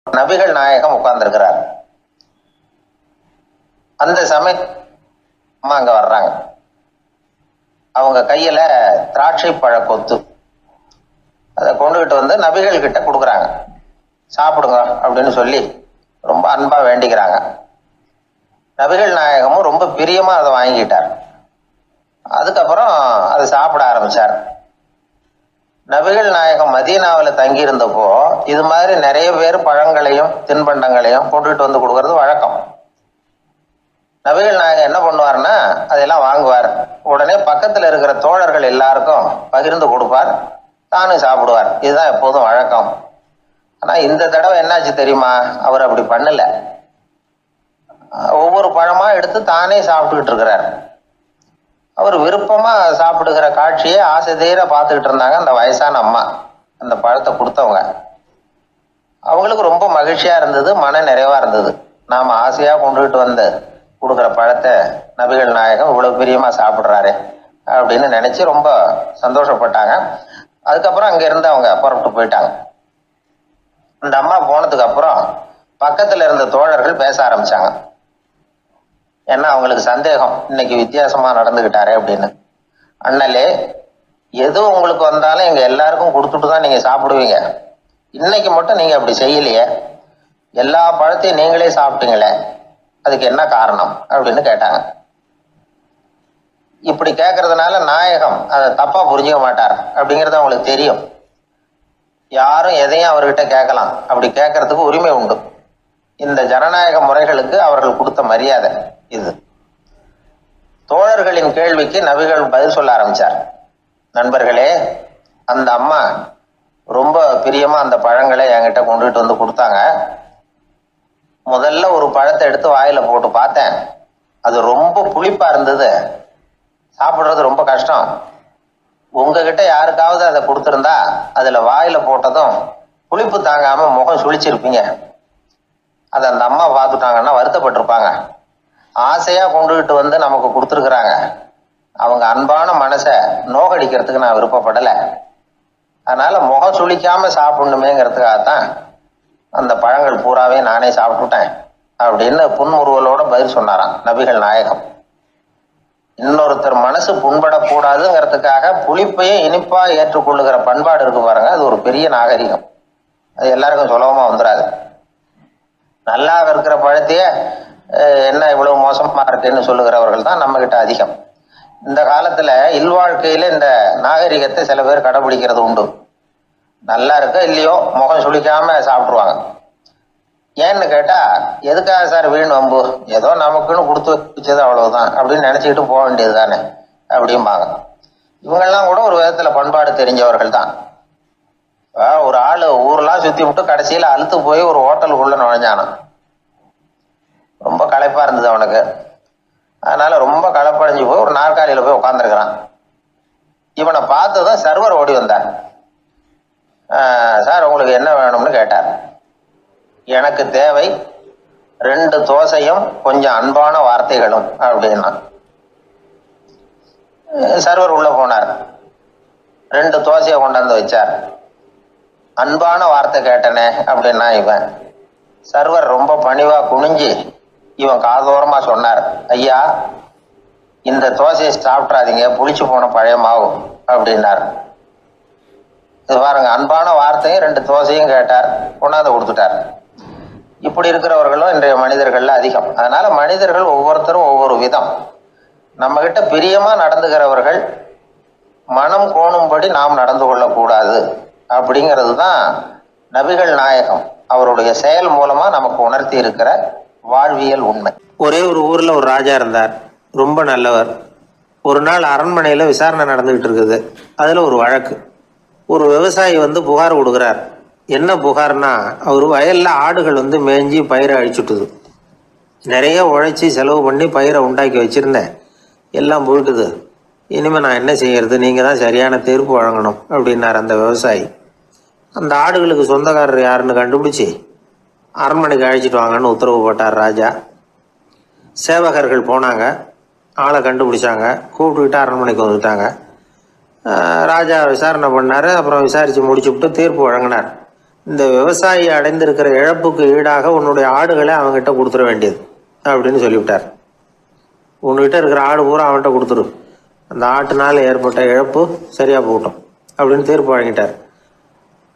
நபிகள் நாயகம் உட்கார்ந்துருக்கிறார். அந்த சமயம் அங்க வர்றாங்க. அவங்க கையில திராட்சை பழ கொத்து அதை கொண்டுகிட்டு வந்து நபிகள் கிட்ட கொடுக்குறாங்க. சாப்பிடுங்க அப்படின்னு சொல்லி ரொம்ப அன்பா வேண்டிக்கிறாங்க. நபிகள் நாயகமும் ரொம்ப பிரியமா அதை வாங்கிட்டார். அதுக்கப்புறம் அதை சாப்பிட ஆரம்பிச்சார். நபிகள் நாயகம் மதீனாவில் தங்கி இருந்தப்போ இது மாதிரி நிறைய பேர் பழங்களையும் தின்பண்டங்களையும் கொண்டுகிட்டு வந்து கொடுக்கறது வழக்கம். நபிகள் நாயகம் என்ன பண்ணுவார்னா அதெல்லாம் வாங்குவார். உடனே பக்கத்தில் இருக்கிற தோழர்கள் எல்லாருக்கும் பகிர்ந்து கொடுப்பார், தானும் சாப்பிடுவார். இதுதான் எப்போதும் வழக்கம். ஆனால் இந்த தடவை என்னாச்சு தெரியுமா? அவர் அப்படி பண்ணல. ஒவ்வொரு பழமா எடுத்து தானே சாப்பிட்டுக்கிட்டு இருக்கிறார். அவர் விருப்பமா சாப்பிடுகிற காட்சியை ஆசை தீர பார்த்துக்கிட்டு இருந்தாங்க அந்த வயசான அம்மா, அந்த பழத்தை கொடுத்தவங்க. அவங்களுக்கு ரொம்ப மகிழ்ச்சியா இருந்தது, மன நிறைவா இருந்தது. நாம ஆசையா கொண்டுகிட்டு வந்து கொடுக்குற பழத்தை நபிகள் நாயகம் இவ்வளவு பிரியமா சாப்பிட்றாரு அப்படின்னு நினைச்சு ரொம்ப சந்தோஷப்பட்டாங்க. அதுக்கப்புறம் அங்க இருந்து அவங்க புறப்பட்டு போயிட்டாங்க. அந்த அம்மா போனதுக்கு அப்புறம் பக்கத்துல இருந்த தோழர்கள் பேச ஆரம்பிச்சாங்க. ஏன்னா அவங்களுக்கு சந்தேகம், இன்னைக்கு வித்தியாசமா நடந்துகிட்டாரே அப்படின்னு. அண்ணலே, எது உங்களுக்கு வந்தாலும் எங்க எல்லாருக்கும் கொடுத்துட்டு தான் நீங்க சாப்பிடுவீங்க. இன்னைக்கு மட்டும் நீங்க அப்படி செய்யலையே, எல்லா பழத்தையும் நீங்களே சாப்பிட்டீங்களே, அதுக்கு என்ன காரணம் அப்படின்னு கேட்டாங்க. இப்படி கேட்கறதுனால நாயகம் அதை தப்பா புரிஞ்சுக்க மாட்டார் அப்படிங்கிறது அவங்களுக்கு தெரியும். யாரும் எதையும் அவர்கிட்ட கேட்கலாம், அப்படி கேட்கறதுக்கு உரிமை உண்டு. இந்த ஜனநாயக முறைகளுக்கு அவர்கள் கொடுத்த மரியாதை இது. தோழர்களின் கேள்விக்கு நபிகள் பதில் சொல்ல ஆரம்பிச்சார். நண்பர்களே, அந்த அம்மா ரொம்ப பிரியமா அந்த பழங்களை என்கிட்ட கொண்டுகிட்டு வந்து கொடுத்தாங்க. முதல்ல ஒரு பழத்தை எடுத்து வாயில போட்டு பார்த்தேன், அது ரொம்ப புளிப்பா இருந்தது, சாப்பிட்றது ரொம்ப கஷ்டம். உங்ககிட்ட யாருக்காவது அதை கொடுத்துருந்தா அதுல வாயில போட்டதும் புளிப்பு தாங்காம முகம் சுழிச்சிருப்பீங்க. அதை அந்த அம்மா பார்த்துட்டாங்கன்னா வருத்தப்பட்டிருப்பாங்க. ஆசையா கொண்டுகிட்டு வந்து நமக்கு கொடுத்துருக்குறாங்க, அவங்க அன்பான மனசை நோகடிக்கிறதுக்கு நான் விருப்பப்படலை. அதனால முகம் சுழிக்காம சாப்பிடணுமேங்கிறதுக்காகத்தான் அந்த பழங்கள் பூராவே நானே சாப்பிட்டுட்டேன் அப்படின்னு புன்முறுவலோட பதில் சொன்னாராம் நபிகள் நாயகம். இன்னொருத்தர் மனசு புண்படக்கூடாதுங்கிறதுக்காக புளிப்பையும் இனிப்பா ஏற்றுக்கொள்ளுகிற பண்பாடு இருக்கு பாருங்க, அது ஒரு பெரிய நாகரிகம். அது எல்லாருக்கும் சுலபமா வந்துடாது. நல்லா இருக்கிற பழத்தையே என்ன இவ்வளவு மோசமா இருக்குன்னு சொல்லுகிறவர்கள் தான் நம்ம கிட்ட அதிகம். இந்த காலத்துல இல்வாழ்க்கையில இந்த நாகரிகத்தை சில பேர் கடைபிடிக்கிறது உண்டு. நல்லா இருக்க இல்லையோ முகம் சுளிக்காம சாப்பிடுவாங்க. ஏன்னு கேட்டா, எதுக்காக சார் வீண் வம்பு, ஏதோ நமக்குன்னு கொடுத்து வச்சது அவ்வளவுதான் அப்படின்னு நினைச்சுக்கிட்டு போக வேண்டியது தானே அப்படிம்பாங்க. இவங்கெல்லாம் கூட ஒரு விதத்துல பண்பாடு தெரிஞ்சவர்கள் தான். ஒரு ஆளு ஊரெல்லாம் சுத்தி விட்டு கடைசியில அழுத்து போய் ஒரு ஹோட்டலுக்குள்ள நுழைஞ்சானான். ரொம்ப களைப்பா இருந்தது அவனுக்கு. அதனால ரொம்ப களைப்படைஞ்சு போய் ஒரு நாற்காலியில போய் உட்காந்துருக்கிறான். இவனை பார்த்ததும் சர்வர் ஓடி வந்தார். சார் உங்களுக்கு என்ன வேணும்னு கேட்டார். எனக்கு தேவை 2 தோசையும் கொஞ்சம் அன்பான வார்த்தைகளும் அப்படின்னா. சர்வர் உள்ள போனார், 2 தோசையை கொண்டாந்து வச்சார். அன்பான வார்த்தை கேட்டனே அப்படின்னா இவன். சர்வர் ரொம்ப பணிவா குனிஞ்சு இவன் காதோரமா சொன்னார், ஐயா இந்த தோசையை சாப்பிட்றாதீங்க, புளிச்சு போன பழைய மாவு அப்படின்னார். இது பாருங்க, அன்பான வார்த்தையும் 2 தோசையும் கேட்டார், கொண்டாந்து கொடுத்துட்டார். இப்படி இருக்கிறவர்களும் இன்றைய மனிதர்கள்ல அதிகம். அதனால மனிதர்கள் ஒவ்வொருத்தரும் ஒவ்வொரு விதம். நம்ம கிட்ட பிரியமா நடந்துகிறவர்கள் மனம் கோணும்படி நாம் நடந்து கொள்ளக்கூடாது அப்படிங்கிறது தான் நபிகள் நாயகம் அவருடைய செயல் மூலமா நமக்கு உணர்த்தி இருக்கிற வாழ்வியல் உண்மை. ஒரே ஒரு ஊர்ல ஒரு ராஜா இருந்தார், ரொம்ப நல்லவர். ஒரு நாள் அரண்மனையில விசாரணை நடந்துகிட்டு இருக்குது. அதுல ஒரு வழக்கு. ஒரு விவசாயி வந்து புகார் கொடுக்குறார். என்ன புகார்னா, அவர் வயல்ல ஆடுகள் வந்து மேய்ஞ்சி பயிரை அழிச்சுட்டுது. நிறைய உழைச்சி செலவு பண்ணி பயிரை உண்டாக்கி வச்சிருந்தேன், எல்லாம் புழுக்குது. இனிமே நான் என்ன செய்யறது, நீங்க தான் சரியான தீர்ப்பு வழங்கணும் அப்படின்னார் அந்த விவசாயி. அந்த ஆடுகளுக்கு சொந்தக்காரர் யாருன்னு கண்டுபிடிச்சி அரண்மனைக்கு அழைச்சிட்டு வாங்கன்னு உத்தரவு போட்டார் ராஜா. சேவகர்கள் போனாங்க, ஆளை கண்டுபிடிச்சாங்க, கூப்பிட்டுக்கிட்டு அரண்மனைக்கு வந்துட்டாங்க. ராஜா விசாரணை பண்ணார். அப்புறம் விசாரித்து முடிச்சுவிட்டு தீர்ப்பு வழங்கினார். இந்த விவசாயி அடைந்திருக்கிற இழப்புக்கு ஈடாக உன்னுடைய ஆடுகளை அவங்ககிட்ட கொடுத்துட வேண்டியது அப்படின்னு சொல்லிவிட்டார். உன்கிட்ட இருக்கிற ஆடு பூரா அவன்கிட்ட கொடுத்துரு, அந்த ஆட்டுனால ஏற்பட்ட இழப்பு சரியா போகட்டும் அப்படின்னு தீர்ப்பு வழங்கிட்டார்.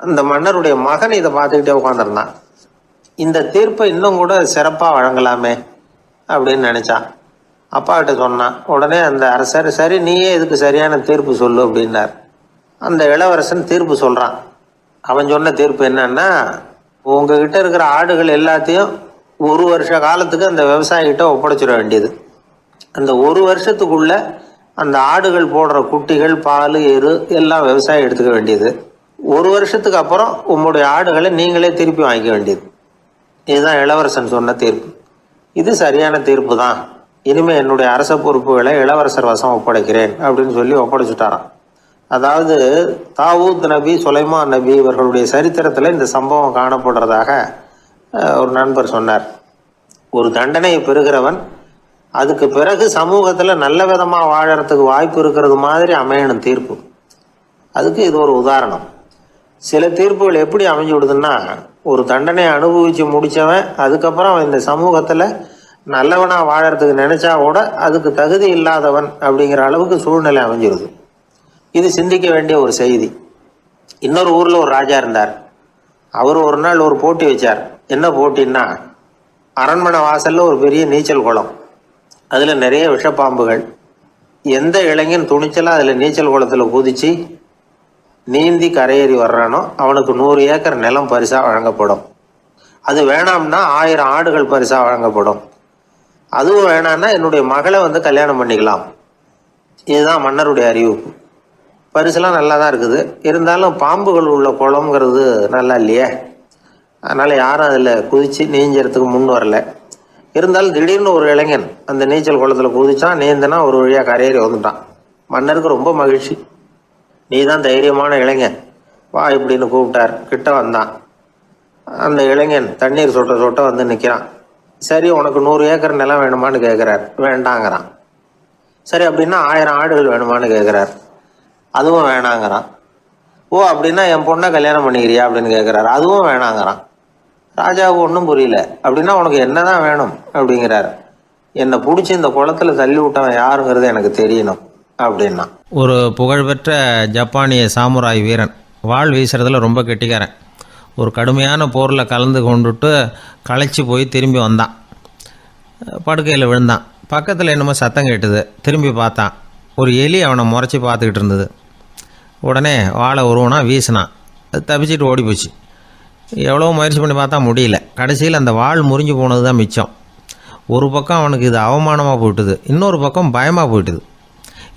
அந்த மன்னருடைய மகன் இதை பார்த்துக்கிட்டே உட்காந்துருந்தான். இந்த தீர்ப்பை இன்னும் கூட சிறப்பாக வழங்கலாமே அப்படின்னு நினைச்சான். அப்பா கிட்ட சொன்னான். உடனே அந்த அரசர், சரி நீயே இதுக்கு சரியான தீர்ப்பு சொல்லு அப்படின்னார். அந்த இளவரசன் தீர்ப்பு சொல்றான். அவன் சொன்ன தீர்ப்பு என்னன்னா, உங்ககிட்ட இருக்கிற ஆடுகள் எல்லாத்தையும் 1 வருஷ காலத்துக்கு அந்த விவசாயிகிட்ட ஒப்படைச்சிட வேண்டியது. அந்த 1 வருஷத்துக்குள்ள அந்த ஆடுகள் போடுற குட்டிகள், பால், எரு எல்லாம் விவசாயி எடுத்துக்க வேண்டியது. 1 வருஷத்துக்கு அப்புறம் உங்களுடைய ஆடுகளை நீங்களே திருப்பி வாங்கிக்க வேண்டியது. இதுதான் இளவரசன் சொன்ன தீர்ப்பு. இது சரியான தீர்ப்பு தான். இனிமே என்னுடைய அரச பொறுப்புகளை இளவரசர் வசம் ஒப்படைக்கிறேன் அப்படின்னு சொல்லி ஒப்படைச்சுட்டாராம். அதாவது தாவூத் நபி, சுலைமான் நபி இவர்களுடைய சரித்திரத்தில் இந்த சம்பவம் காணப்படுறதாக ஒரு நண்பர் சொன்னார். ஒரு தண்டனையை பெறுகிறவன் அதுக்கு பிறகு சமூகத்தில் நல்ல விதமாக வாழறதுக்கு வாய்ப்பு இருக்கிறது மாதிரி அமையணும் தீர்ப்பு. அதுக்கு இது ஒரு உதாரணம். சில தீர்ப்புகள் எப்படி அமைஞ்சு விடுதுன்னா, ஒரு தண்டனையை அனுபவித்து முடித்தவன் அதுக்கப்புறம் இந்த சமூகத்தில் நல்லவனாக வாழறதுக்கு நினைச்சா கூட அதுக்கு தகுதி இல்லாதவன் அப்படிங்கிற அளவுக்கு சூழ்நிலை அமைஞ்சிருது. இது சிந்திக்க வேண்டிய ஒரு செய்தி. இன்னொரு ஊரில் ஒரு ராஜா இருந்தார். அவர் ஒரு நாள் ஒரு போட்டி வச்சார். என்ன போட்டின்னா, அரண்மனை வாசலில் ஒரு பெரிய நீச்சல் குளம், அதில் நிறைய விஷப்பாம்புகள். எந்த இளைஞன் துணிச்சலாக அதில் நீச்சல் குளத்தில் குதித்து நீந்தி கரையேறி வர்றானோ அவனுக்கு 100 ஏக்கர் நிலம் பரிசாக வழங்கப்படும். அது வேணாம்னா 1000 ஆடுகள் பரிசாக வழங்கப்படும். அதுவும் வேணான்னா என்னுடைய மகளை கல்யாணம் பண்ணிக்கலாம். இதுதான் மன்னருடைய அறிவிப்பு. பரிசுலாம் நல்லா தான் இருக்குது. இருந்தாலும் பாம்புகள் உள்ள குளம்ங்கிறது நல்லா இல்லையே. அதனால் யாரும் அதில் குதித்து நீஞ்சறதுக்கு முன் வரல. இருந்தாலும் திடீர்னு ஒரு இளைஞன் அந்த நீச்சல் குளத்தில் குதிச்சான். நீந்தனா ஒரு வழியாக கரையேறி வந்துட்டான். மன்னருக்கு ரொம்ப மகிழ்ச்சி. நீ தான் தைரியமான இளைஞன், வா இப்படின்னு கூப்பிட்டார். கிட்ட வந்தான். அந்த இளைஞன் தண்ணீர் சொட்ட சொட்ட வந்து நிற்கிறான். சரி, உனக்கு 100 ஏக்கர் நிலம் வேணுமான்னு கேட்குறார். வேண்டாங்கிறான். சரி, அப்படின்னா 1000 ஆடுகள் வேணுமான்னு கேட்குறார். அதுவும் வேணாங்கிறான். ஓ, அப்படின்னா என் பொண்ணை கல்யாணம் பண்ணிக்கிறியா அப்படின்னு கேட்குறாரு. அதுவும் வேணாங்கிறான். ராஜாவுக்கு ஒன்றும் புரியல. அப்படின்னா உனக்கு என்னதான் வேணும் அப்படிங்கிறார். என்னை பிடிச்சி இந்த குளத்துல தள்ளி விட்டவன் யாருங்கிறது எனக்கு தெரியணும் அப்படின்னா. ஒரு புகழ்பெற்ற ஜப்பானிய சாமுராய் வீரன், வாள் வீசுறதுல ரொம்ப கெட்டிக்காரன். ஒரு கடுமையான போரில் கலந்து கொண்டுட்டு களைச்சி போய் திரும்பி வந்தான். படுக்கையில் விழுந்தான். பக்கத்தில் என்னமோ சத்தம் கேட்டுது. திரும்பி பார்த்தான். ஒரு எலி அவனை முறைச்சி பார்த்துக்கிட்டு இருந்தது. உடனே வாழை உருவனா வீசினான். அது தப்பிச்சிட்டு ஓடி போச்சு. எவ்வளோ முயற்சி பண்ணி பார்த்தா முடியல. கடைசியில் அந்த வாள் முறிஞ்சு போனது தான் மிச்சம். ஒரு பக்கம் அவனுக்கு இது அவமானமாக போயிட்டுது, இன்னொரு பக்கம் பயமாக போயிட்டுது.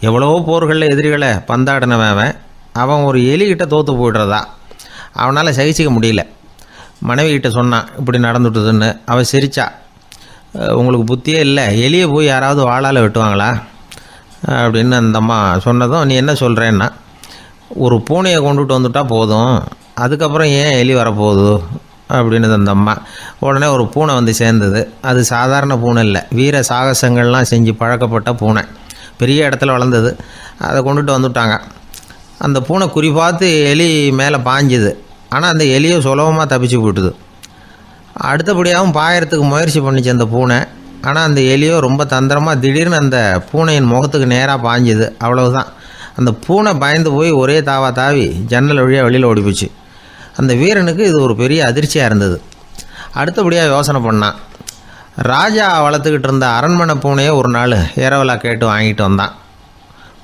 எவ்வளவோ போர்களில் எதிரிகளை பந்தாடினவன் அவன் ஒரு எலிகிட்ட தோற்று போய்டுறதா அவனால் சகிச்சிக்க முடியல. மனைவிகிட்ட சொன்னான் இப்படி நடந்துட்டுதுன்னு. அவள் சிரிச்சா. உங்களுக்கு புத்தியே இல்லை, எலியை போய் யாராவது வாளால் வெட்டுவாங்களா அப்படின்னு அந்த அம்மா சொன்னதும், நீ என்ன சொல்கிறேன்னா, ஒரு பூனையை கொண்டுட்டு வந்துட்டால் போதும், அதுக்கப்புறம் ஏன் எலி வரப்போகுது அப்படின்னு அந்த அம்மா. உடனே ஒரு பூனை வந்து சேர்ந்தது. அது சாதாரண பூனை இல்லை, வீர சாகசங்கள்லாம் செஞ்சு பழக்கப்பட்ட பூனை. பெரிய இடத்துல வளர்ந்தது. அதை கொண்டுட்டு வந்துட்டாங்க. அந்த பூனை குறி பார்த்து எலி மேலே பாஞ்சுது. ஆனால் அந்த எலியை சுலபமாக தப்பிச்சு போயிட்டுது. அடுத்தபடியாகவும் பாயறதுக்கு முயற்சி பண்ணிச்சு அந்த பூனை. ஆனால் அந்த எலியோ ரொம்ப தந்திரமாக திடீர்னு அந்த பூனையின் முகத்துக்கு நேராக பாஞ்சுது. அவ்வளவுதான். அந்த பூனை பயந்து போய் ஒரே தாவா தாவி ஜன்னல் வழியாக வெளியில் ஓடி போச்சு. அந்த வீரனுக்கு இது ஒரு பெரிய அதிர்ச்சியாக இருந்தது. அடுத்தபடியாக யோசனை பண்ணான். ராஜா வளர்த்துக்கிட்டு இருந்த அரண்மனை பூனையை ஒரு நாள் ஏரவலா கேட்டு வாங்கிட்டு வந்தான்.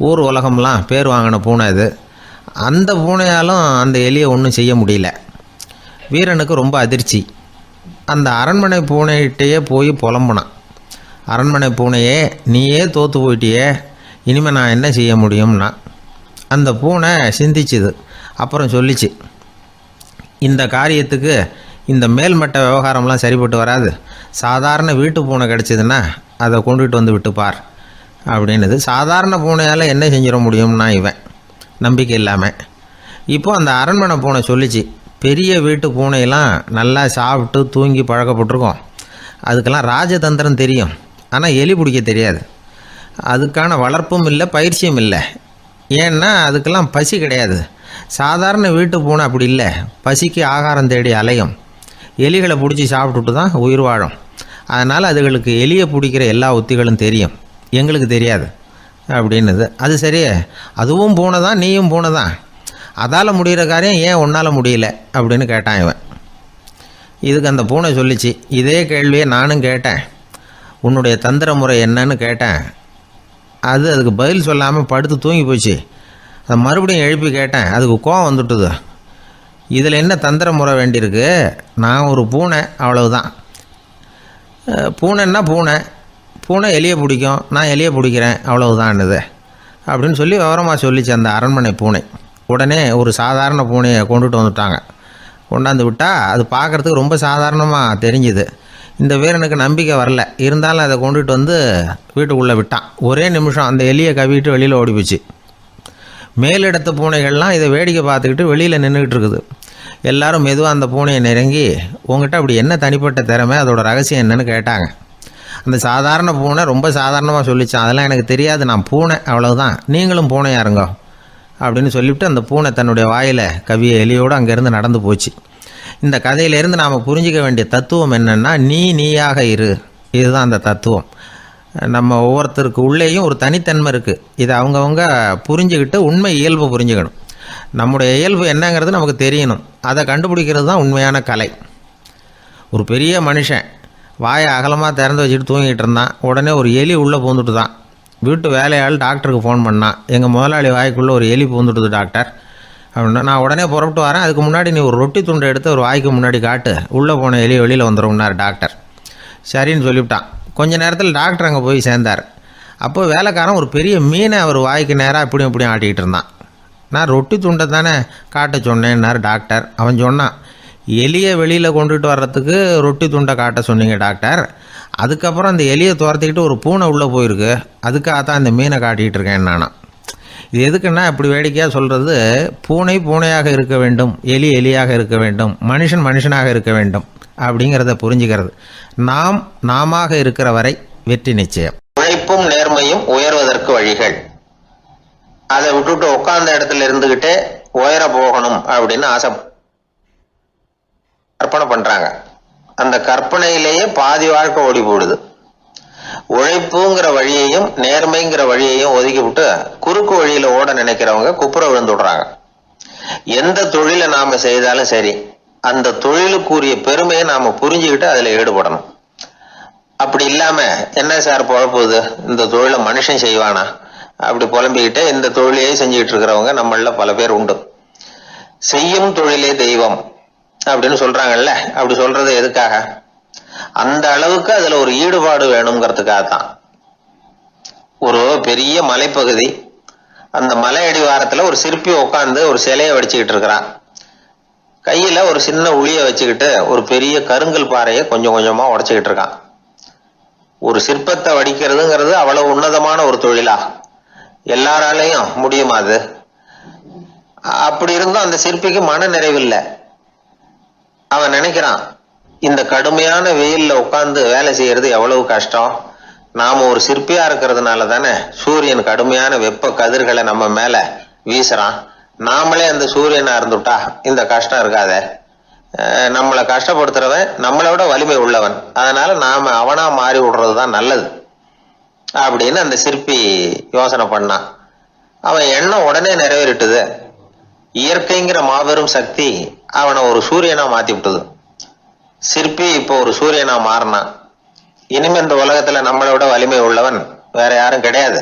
ஊர் உலகம்லாம் பேர் வாங்கின பூனை இது. அந்த பூனையாலும் அந்த எலியை ஒன்றும் செய்ய முடியல. வீரனுக்கு ரொம்ப அதிர்ச்சி. அந்த அரண்மனை பூனைகிட்டையே போய் புலம்புனான். அரண்மனை பூனையே, நீயே தோற்று போயிட்டியே, இனிமேல் நான் என்ன செய்ய முடியும்னா. அந்த பூனை சிந்திச்சுது. அப்புறம் சொல்லிச்சு, இந்த காரியத்துக்கு இந்த மேல்மட்ட விவகாரம்லாம் சரிப்பட்டு வராது. சாதாரண வீட்டு பூனை கிடச்சிதுன்னா அதை கொண்டுகிட்டு வந்து விட்டுப்பார் அப்படின்னுது. சாதாரண பூனையால் என்ன செஞ்சிட முடியும்னா இவன் நம்பிக்கை இல்லாமல். இப்போ அந்த அரண்மனை பூனை சொல்லிச்சு, பெரிய வீட்டு பூனையெல்லாம் நல்லா சாப்பிட்டு தூங்கி பழக்கப்பட்டிருக்கோம். அதுக்கெல்லாம் ராஜதந்திரம் தெரியும், ஆனால் எலி பிடிக்க தெரியாது. அதுக்கான வளர்ப்பும் இல்லை, பயிற்சியும் இல்லை. ஏன்னா அதுக்கெல்லாம் பசி கிடையாது. சாதாரண வீட்டு பூனை அப்படி இல்லை, பசிக்கு ஆகாரம் தேடி அலையும், எலிகளை பிடிச்சி சாப்பிட்டுட்டு தான் உயிர் வாழும். அதனால் அதுகளுக்கு எலியை பிடிக்கிற எல்லா உத்திகளும் தெரியும், எங்களுக்கு தெரியாது அப்படின்னுது. அது சரியே, அதுவும் பூனை தான், நீயும் பூனை தான், அதால் முடிகிற காரியம் ஏன் உன்னால் முடியல அப்படின்னு கேட்டான் இவன். இதுக்கு அந்த பூனை சொல்லிச்சு, இதே கேள்வியை நானும் கேட்டேன், உன்னுடைய தந்திர முறை என்னன்னு கேட்டேன். அதுக்கு பதில் சொல்லாமல் படுத்து தூங்கி போச்சு. அதை மறுபடியும் எழுப்பி கேட்டேன், அதுக்கு கோவம் வந்துட்டுது. இதில் என்ன தந்திர முறை வேண்டியிருக்கு, நான் ஒரு பூனை அவ்வளவுதான். பூனைன்னா பூனை, பூனை எலியை பிடிக்கும், நான் எலியை பிடிக்கிறேன் அவ்வளவுதான்னுது அப்படின்னு சொல்லி விவரமாக சொல்லிச்சு அந்த அரண்மனை பூனை. உடனே ஒரு சாதாரண பூனையை கொண்டுட்டு வந்துட்டாங்க. கொண்டாந்து விட்டால் அது பார்க்குறதுக்கு ரொம்ப சாதாரணமாக தெரிஞ்சுது. இந்த வீரனுக்கு நம்பிக்கை வரல, இருந்தாலும் அதை கொண்டுட்டு வந்து வீட்டுக்குள்ளே விட்டான். ஒரே நிமிஷம் அந்த எலியை கவிட்டு வெளியில் ஓடிப்போச்சு. மேலிடத்து பூனைகள்லாம் இதை வேடிக்கை பார்த்துக்கிட்டு வெளியில் நின்றுக்கிட்டு இருக்குது. எல்லாரும் மெதுவாக அந்த பூனையை நெருங்கி, உங்ககிட்ட அப்படி என்ன தனிப்பட்ட திறமை, அதோட ரகசியம் என்னன்னு கேட்டாங்க. அந்த சாதாரண பூனை ரொம்ப சாதாரணமாக சொல்லிச்சான், அதெல்லாம் எனக்கு தெரியாது, நான் பூனை அவ்வளவுதான், நீங்களும் பூனையாக இருங்கோ அப்படின்னு சொல்லிவிட்டு அந்த பூனை தன்னுடைய வாயில் கவிய எலியோடு அங்கேருந்து நடந்து போச்சு. இந்த கதையிலேருந்து நாம் புரிஞ்சிக்க வேண்டிய தத்துவம் என்னென்னா, நீயாக இரு, இதுதான் அந்த தத்துவம். நம்ம ஒவ்வொருத்தருக்கு உள்ளேயும் ஒரு தனித்தன்மை இருக்குது. இதை அவங்கவுங்க புரிஞ்சுக்கிட்டு உண்மை இயல்பு புரிஞ்சுக்கணும். நம்முடைய இயல்பு என்னங்கிறது நமக்கு தெரியணும். அதை கண்டுபிடிக்கிறது தான் உண்மையான கலை. ஒரு பெரிய மனுஷன் வாயை அகலமாக திறந்து வச்சுட்டு தூங்கிட்டு இருந்தான். உடனே ஒரு எலி உள்ளே பூந்துட்டு தான். வீட்டு வேலையாள் டாக்டருக்கு ஃபோன் பண்ணான், எங்கள் முதலாளி வாய்க்குள்ளே ஒரு எலி பூந்துட்டுது டாக்டர் அப்படின்னா. நான் உடனே புறப்பட்டு வரேன், அதுக்கு முன்னாடி நீ ஒரு ரொட்டி துண்டை எடுத்து ஒரு வாய்க்கு முன்னாடி காட்டு, உள்ளே போன எலி வெளியில் வந்துடும்னார் டாக்டர். சரின்னு சொல்லிவிட்டான். கொஞ்ச நேரத்தில் டாக்டர் அங்கே போய் சேர்ந்தார். அப்போ வேலைக்காரன் ஒரு பெரிய மீனை அவர் வாய்க்கு நேராக இப்படியும் இப்படியும் ஆட்டிக்கிட்டு இருந்தான். நான் ரொட்டி துண்டை தானே காட்ட சொன்னேன்னார் டாக்டர். அவன் சொன்னான், எலியை வெளியில் கொண்டுட்டு வர்றதுக்கு ரொட்டி துண்டை காட்ட சொன்னீங்க டாக்டர், அதுக்கப்புறம் அந்த எலியை துரத்திக்கிட்டு ஒரு பூனை உள்ளே போயிருக்கு, அதுக்காக தான் இந்த மீனை காட்டிக்கிட்டு இருக்கேன் நானா. இது எதுக்குன்னா, இப்படி வேடிக்கையாக சொல்கிறது, பூனை பூனையாக இருக்க வேண்டும், எலி எலியாக இருக்க வேண்டும், மனுஷன் மனுஷனாக இருக்க வேண்டும் அப்படிங்கிறத புரிஞ்சுக்கிறது. நாம இருக்கிற வரை வெற்றி நிச்சயம். உழைப்பும் நேர்மையும் உயர்வதற்கு வழிகள். அதை விட்டுட்டு உட்கார்ந்த இடத்துல இருந்துகிட்டே உயர போகணும் அப்படின்னு ஆசை கற்பனை பண்றாங்க. அந்த கற்பனையிலேயே பாதி வாழ்க்கை ஓடி போடுது. உழைப்புங்கிற வழியையும் நேர்மைங்கிற வழியையும் ஒதுக்கி விட்டு குறுக்கு வழியில ஓட நினைக்கிறவங்க குப்புற விழுந்து விடுறாங்க. எந்த தொழிலை நாம செய்தாலும் சரி, அந்த தொழிலுக்குரிய பெருமையை நாம புரிஞ்சுக்கிட்டு அதுல ஈடுபடணும். அப்படி இல்லாம, என்ன சார் பொழப்புது, இந்த தொழிலை மனுஷன் செய்வானா அப்படி புலம்பிக்கிட்டே இந்த தொழிலையே செஞ்சுக்கிட்டு இருக்கிறவங்க நம்மள பல பேர் உண்டு. செய்யும் தொழிலே தெய்வம் அப்படின்னு சொல்றாங்கல்ல, அப்படி சொல்றது எதுக்காக? அந்த அளவுக்கு அதுல ஒரு ஈடுபாடு வேணுங்கிறதுக்காகத்தான். ஒரு பெரிய மலைப்பகுதி, அந்த மலை அடிவாரத்துல ஒரு சிற்பி உட்காந்து ஒரு சிலையை வடிச்சுக்கிட்டு இருக்கிறான். கையில ஒரு சின்ன உளிய வச்சுக்கிட்டு ஒரு பெரிய கருங்கல் பாறையை கொஞ்சம் கொஞ்சமா உடைச்சுக்கிட்டு இருக்கான். ஒரு சிற்பத்தை வடிக்கிறதுங்கிறது அவ்வளவு உன்னதமான ஒரு தொழிலா? எல்லாராலையும் முடியுமா அது? அப்படி இருந்தும் அந்த சிற்பிக்கு மன நிறைவில்லை. அவன் நினைக்கிறான், இந்த கடுமையான வெயில்ல உட்கார்ந்து வேலை செய்யறது எவ்வளவு கஷ்டம். நாம ஒரு சிற்பியா இருக்கிறதுனால தானே சூரியன் கடுமையான வெப்ப கதிர்களை நம்ம மேல வீசுறான். நாமளே அந்த சூரியனா இருந்துட்டா இந்த கஷ்டம் இருக்காதே. நம்மளை கஷ்டப்படுத்துறவன் நம்மளை விட வலிமை உள்ளவன், அதனால நாம அவனா மாறி விடுறதுதான் நல்லது அப்படின்னு அந்த சிற்பி யோசனை பண்ணான். அவன் எண்ணம் உடனே நிறைவேறிட்டுது. இயற்கைங்கிற மாபெரும் சக்தி அவனை ஒரு சூரியனா மாத்தி விட்டது. சிற்பி இப்போ ஒரு சூரியனா மாறினான். இனிமே இந்த உலகத்துல நம்மளை விட வலிமை உள்ளவன் வேற யாரும் கிடையாது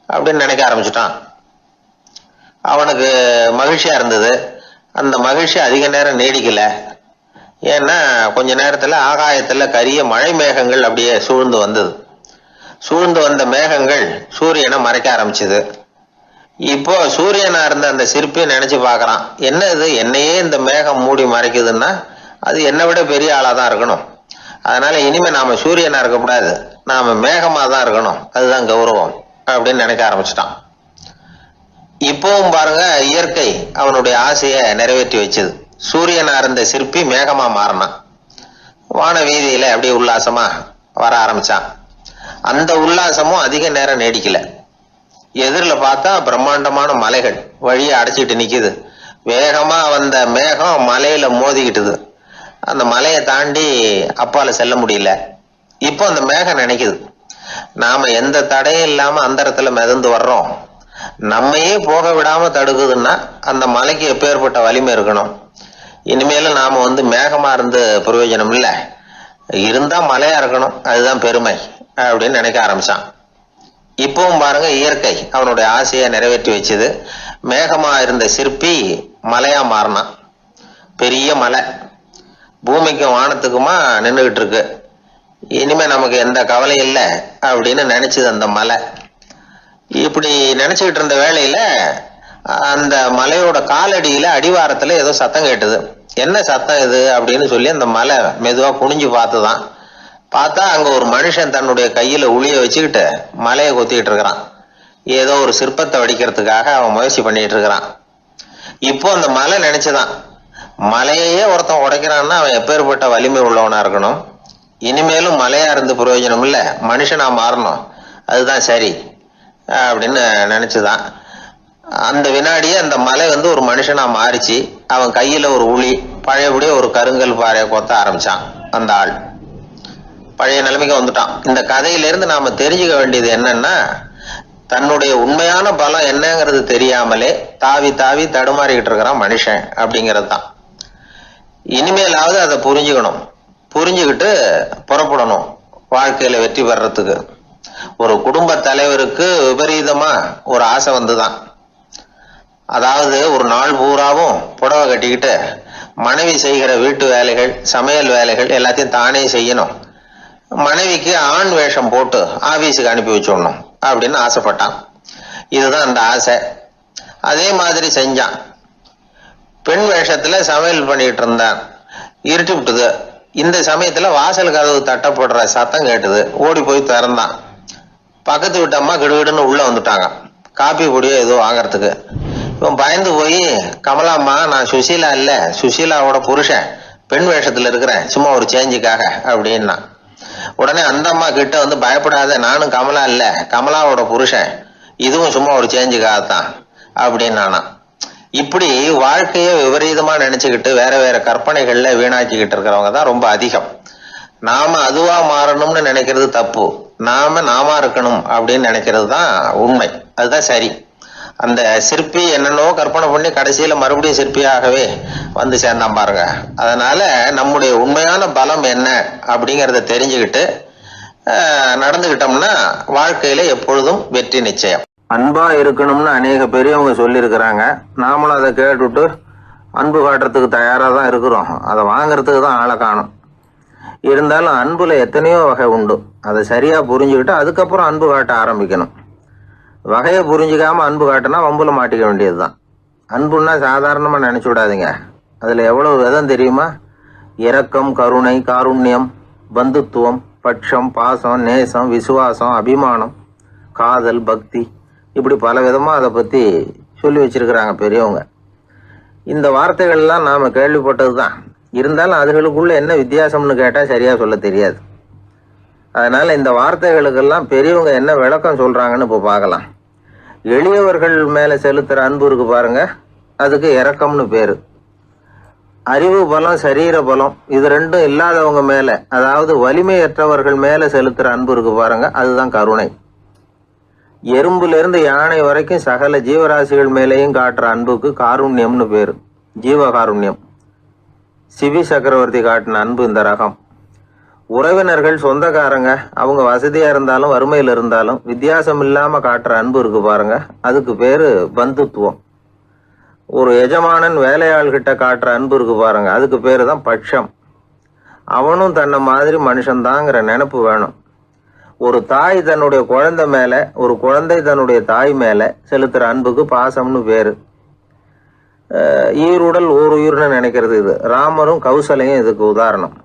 அப்படின்னு நினைக்க ஆரம்பிச்சுட்டான். அவனுக்கு மகிழ்ச்சியா இருந்தது. அந்த மகிழ்ச்சி அதிக நேரம் நீடிக்கல. ஏன்னா கொஞ்ச நேரத்துல ஆகாயத்துல கரிய மழை மேகங்கள் அப்படியே சூழ்ந்து வந்தது. சூழ்ந்து வந்த மேகங்கள் சூரியனை மறைக்க ஆரம்பிச்சது. இப்போ சூரியனா இருந்த அந்த சிற்பி நினைச்சு பாக்குறான், என்ன இது, என்னையே இந்த மேகம் மூடி மறைக்குதுன்னா அது என்னை விட பெரிய ஆளாதான் இருக்கணும். அதனால இனிமே நாம சூரியனா இருக்கக்கூடாது, நாம மேகமா தான் இருக்கணும், அதுதான் கௌரவம் அப்படின்னு நினைக்க ஆரம்பிச்சிட்டான். இப்பவும் பாருங்க, இயற்கை அவனுடைய ஆசையை நிறைவேற்றி வச்சது. சூரியனா இருந்த சிற்பி மேகமா மாறினான். வான வீதியில அப்படியே உல்லாசமா வர ஆரம்பிச்சான். அந்த உல்லாசமும் அதிக நேரம் நீடிக்கல. எதிரில பார்த்தா பிரம்மாண்டமான மலைகள் வழியை அடைச்சிட்டு நிக்குது. வேகமா வந்த மேகம் மலையில மோதிக்கிட்டுது. அந்த மலையை தாண்டி அப்பால செல்ல முடியல. இப்போ அந்த மேகம் நினைக்குது, நாம எந்த தடையும் இல்லாம அந்த இடத்துல மிதந்து வர்றோம், நம்மையே போக விடாம தடுக்குதுன்னா அந்த மலைக்கு எப்பேற்பட்ட வலிமை இருக்கணும். இனிமேலும் நாம மேகமா இருந்து பிரயோஜனம் இல்லை, இருந்தா மலையா இருக்கணும், அதுதான் பெருமை அப்படின்னு நினைக்க ஆரம்பிச்சான். இப்பவும் பாருங்க, இயற்கை அவனுடைய ஆசையை நிறைவேற்றி வச்சது. மேகமா இருந்த சிற்பி மலையா மாறினான். பெரிய மலை பூமிக்கும் வானத்துக்குமா நின்றுகிட்டு இருக்கு. இனிமே நமக்கு எந்த கவலை இல்லை அப்படின்னு நினைச்சது அந்த மலை. இப்படி நினைச்சுக்கிட்டு இருந்த வேளையில அந்த மலையோட காலடியில அடிவாரத்துல ஏதோ சத்தம் கேட்டுது. என்ன சத்தம் இது அப்படின்னு சொல்லி அந்த மலை மெதுவா குனிஞ்சு பார்த்துதான். பார்த்தா அங்க ஒரு மனுஷன் தன்னுடைய கையில உளிய வச்சுக்கிட்டு மலையை கொத்திக்கிட்டு இருக்கிறான். ஏதோ ஒரு சிற்பத்தை வடிக்கிறதுக்காக அவன் முயற்சி பண்ணிட்டு இருக்கிறான். இப்போ அந்த மலை நினைச்சுதான், மலையே ஒருத்தன் உடைக்கிறான்னா அவன் எப்பேற்பட்ட வலிமை உள்ளவனா இருக்கணும், இனிமேலும் மலையா இருந்து பிரயோஜனம் இல்லை, மனுஷனா மாறணும், அதுதான் சரி அப்படின்னு நினைச்சுதான். அந்த வினாடியே அந்த மலை ஒரு மனுஷனா மாறிச்சு. அவன் கையில ஒரு உளி, பழையபடியே ஒரு கருங்கல் பாறையை கொத்த ஆரம்பிச்சான். அந்த ஆள் பழைய நிலைமைக்கு வந்துட்டான். இந்த கதையிலிருந்து நாம தெரிஞ்சுக்க வேண்டியது என்னன்னா, தன்னுடைய உண்மையான பலம் என்னங்கிறது தெரியாமலே தாவி தாவி தடுமாறிக்கிட்டு இருக்கிறான் மனுஷன் அப்படிங்கிறது தான். இனிமேலாவது அதை புரிஞ்சுக்கணும், புரிஞ்சுக்கிட்டு புறப்படணும் வாழ்க்கையில வெற்றி பெறறதுக்கு. ஒரு குடும்ப தலைவருக்கு விபரீதமா ஒரு ஆசை வந்துதான். அதாவது ஒரு நாள் பூராவும் புடவை கட்டிக்கிட்டு மனைவி செய்கிற வீட்டு வேலைகள், சமையல் வேலைகள் எல்லாத்தையும் தானே செய்யணும், மனைவிக்கு ஆண் வேஷம் போட்டு ஆபீஸுக்கு அனுப்பி வச்சுடணும் அப்படின்னு ஆசைப்பட்டான். இதுதான் அந்த ஆசை. அதே மாதிரி செஞ்சான். பெண் வேஷத்துல சமையல் பண்ணிட்டு இருந்தான். இருட்டி விட்டுது. இந்த சமயத்துல வாசல் கதவு தட்டப்படுற சத்தம் கேட்டுது. ஓடி போய் திறந்தான். பக்கத்து வீட்டு அம்மா கிடுகிடுன்னு உள்ள வந்துட்டாங்க, காப்பி பொடியோ ஏதோ வாங்கறதுக்கு. இவன் பயந்து போய், கமலாம்மா, நான் சுசீலா இல்ல, சுசீலாவோட புருஷன், பெண் வேஷத்துல இருக்கிறேன், சும்மா ஒரு சேஞ்சுக்காக அப்படின்னா. உடனே அந்த அம்மா கிட்ட பயப்படாத, நானும் கமலா இல்ல, கமலாவோட புருஷன், இதுவும் சும்மா ஒரு சேஞ்சுக்காகத்தான் அப்படின்னானா. இப்படி வாழ்க்கைய விபரீதமா நினைச்சுக்கிட்டு வேற வேற கற்பனைகள்ல வீணாக்கிக்கிட்டு இருக்கிறவங்க தான் ரொம்ப அதிகம். நாம அதுவா மாறணும்னு நினைக்கிறது தப்பு, நாம இருக்கணும் அப்படின்னு நினைக்கிறது தான் உண்மை, அதுதான் சரி. அந்த சிற்பி என்னென்னோ கற்பனை பண்ணி கடைசியில மறுபடியும் சிற்பியாகவே சேர்ந்தான் பாருங்க. அதனால நம்முடைய உண்மையான பலம் என்ன அப்படிங்கறத தெரிஞ்சுக்கிட்டு நடந்துகிட்டோம்னா வாழ்க்கையில எப்பொழுதும் வெற்றி நிச்சயம். அன்பா இருக்கணும்னு அநேக பெரியவங்க சொல்லியிருக்கிறாங்க. நாமளும் அதை கேட்டுட்டு அன்பு காட்டுறதுக்கு தயாரா தான் இருக்கிறோம். அதை வாங்கறதுக்கு தான் ஆளை காணும். இருந்தாலும் அன்புல எத்தனையோ வகை உண்டு. அதை சரியா புரிஞ்சுக்கிட்டு அதுக்கப்புறம் அன்பு காட்ட ஆரம்பிக்கணும். வகையை புரிஞ்சுக்காம அன்பு காட்டினா வம்புல மாட்டிக்க வேண்டியதுதான். அன்புன்னா சாதாரணமா நினைச்சு விடாதீங்க. அதுல எவ்வளவு விதம் தெரியுமா? இரக்கம், கருணை, காருண்யம், பந்துத்துவம், பட்சம், பாசம், நேசம், விசுவாசம், அபிமானம், காதல், பக்தி, இப்படி பல விதமா அதை பத்தி சொல்லி வச்சிருக்கிறாங்க பெரியவங்க. இந்த வார்த்தைகள்லாம் நாம கேள்விப்பட்டது தான். இருந்தாலும் அதுகளுக்குள்ள என்ன வித்தியாசம்னு கேட்டா சரியா சொல்ல தெரியாது. அதனால இந்த வார்த்தைகளுக்கெல்லாம் பெரியவங்க என்ன விளக்கம் சொல்றாங்கன்னு இப்போ பார்க்கலாம். எளியவர்கள் மேல செலுத்துற அன்பு இருக்கு பாருங்க, அதுக்கு இரக்கம்னு பேரு. அறிவு பலம், சரீர பலம், இது ரெண்டும் இல்லாதவங்க மேல, அதாவது வலிமையற்றவர்கள் மேல செலுத்துற அன்பு இருக்கு பாருங்க, அதுதான் கருணை. எறும்புல இருந்து யானை வரைக்கும் சகல ஜீவராசிகள் மேலேயும் காட்டுற அன்புக்கு காருண்யம்னு பேரு, ஜீவகாருண்யம். சிவி சக்கரவர்த்தி காட்டின அன்பு இந்த ரகம். உறவினர்கள், சொந்தக்காரங்க, அவங்க வசதியா இருந்தாலும் வறுமையில இருந்தாலும் வித்தியாசம் இல்லாம காட்டுற அன்பு இருக்கு பாருங்க, அதுக்கு பேரு பந்துத்துவம். ஒரு எஜமானன் வேலையாள்கிட்ட காட்டுற அன்பு இருக்கு பாருங்க, அதுக்கு பேரு தான் பட்சம். அவனும் தன்னை மாதிரி மனுஷன்தாங்கிற நினைப்பு வேணும். ஒரு தாய் தன்னுடைய குழந்தை மேல, ஒரு குழந்தை தன்னுடைய தாய் மேல செலுத்துற அன்புக்கு பாசம்னு பேரு. ஈருடல் ஓர் உயிர்னு நினைக்கிறது இது. ராமரும் கௌசலையும் இதுக்கு உதாரணம்.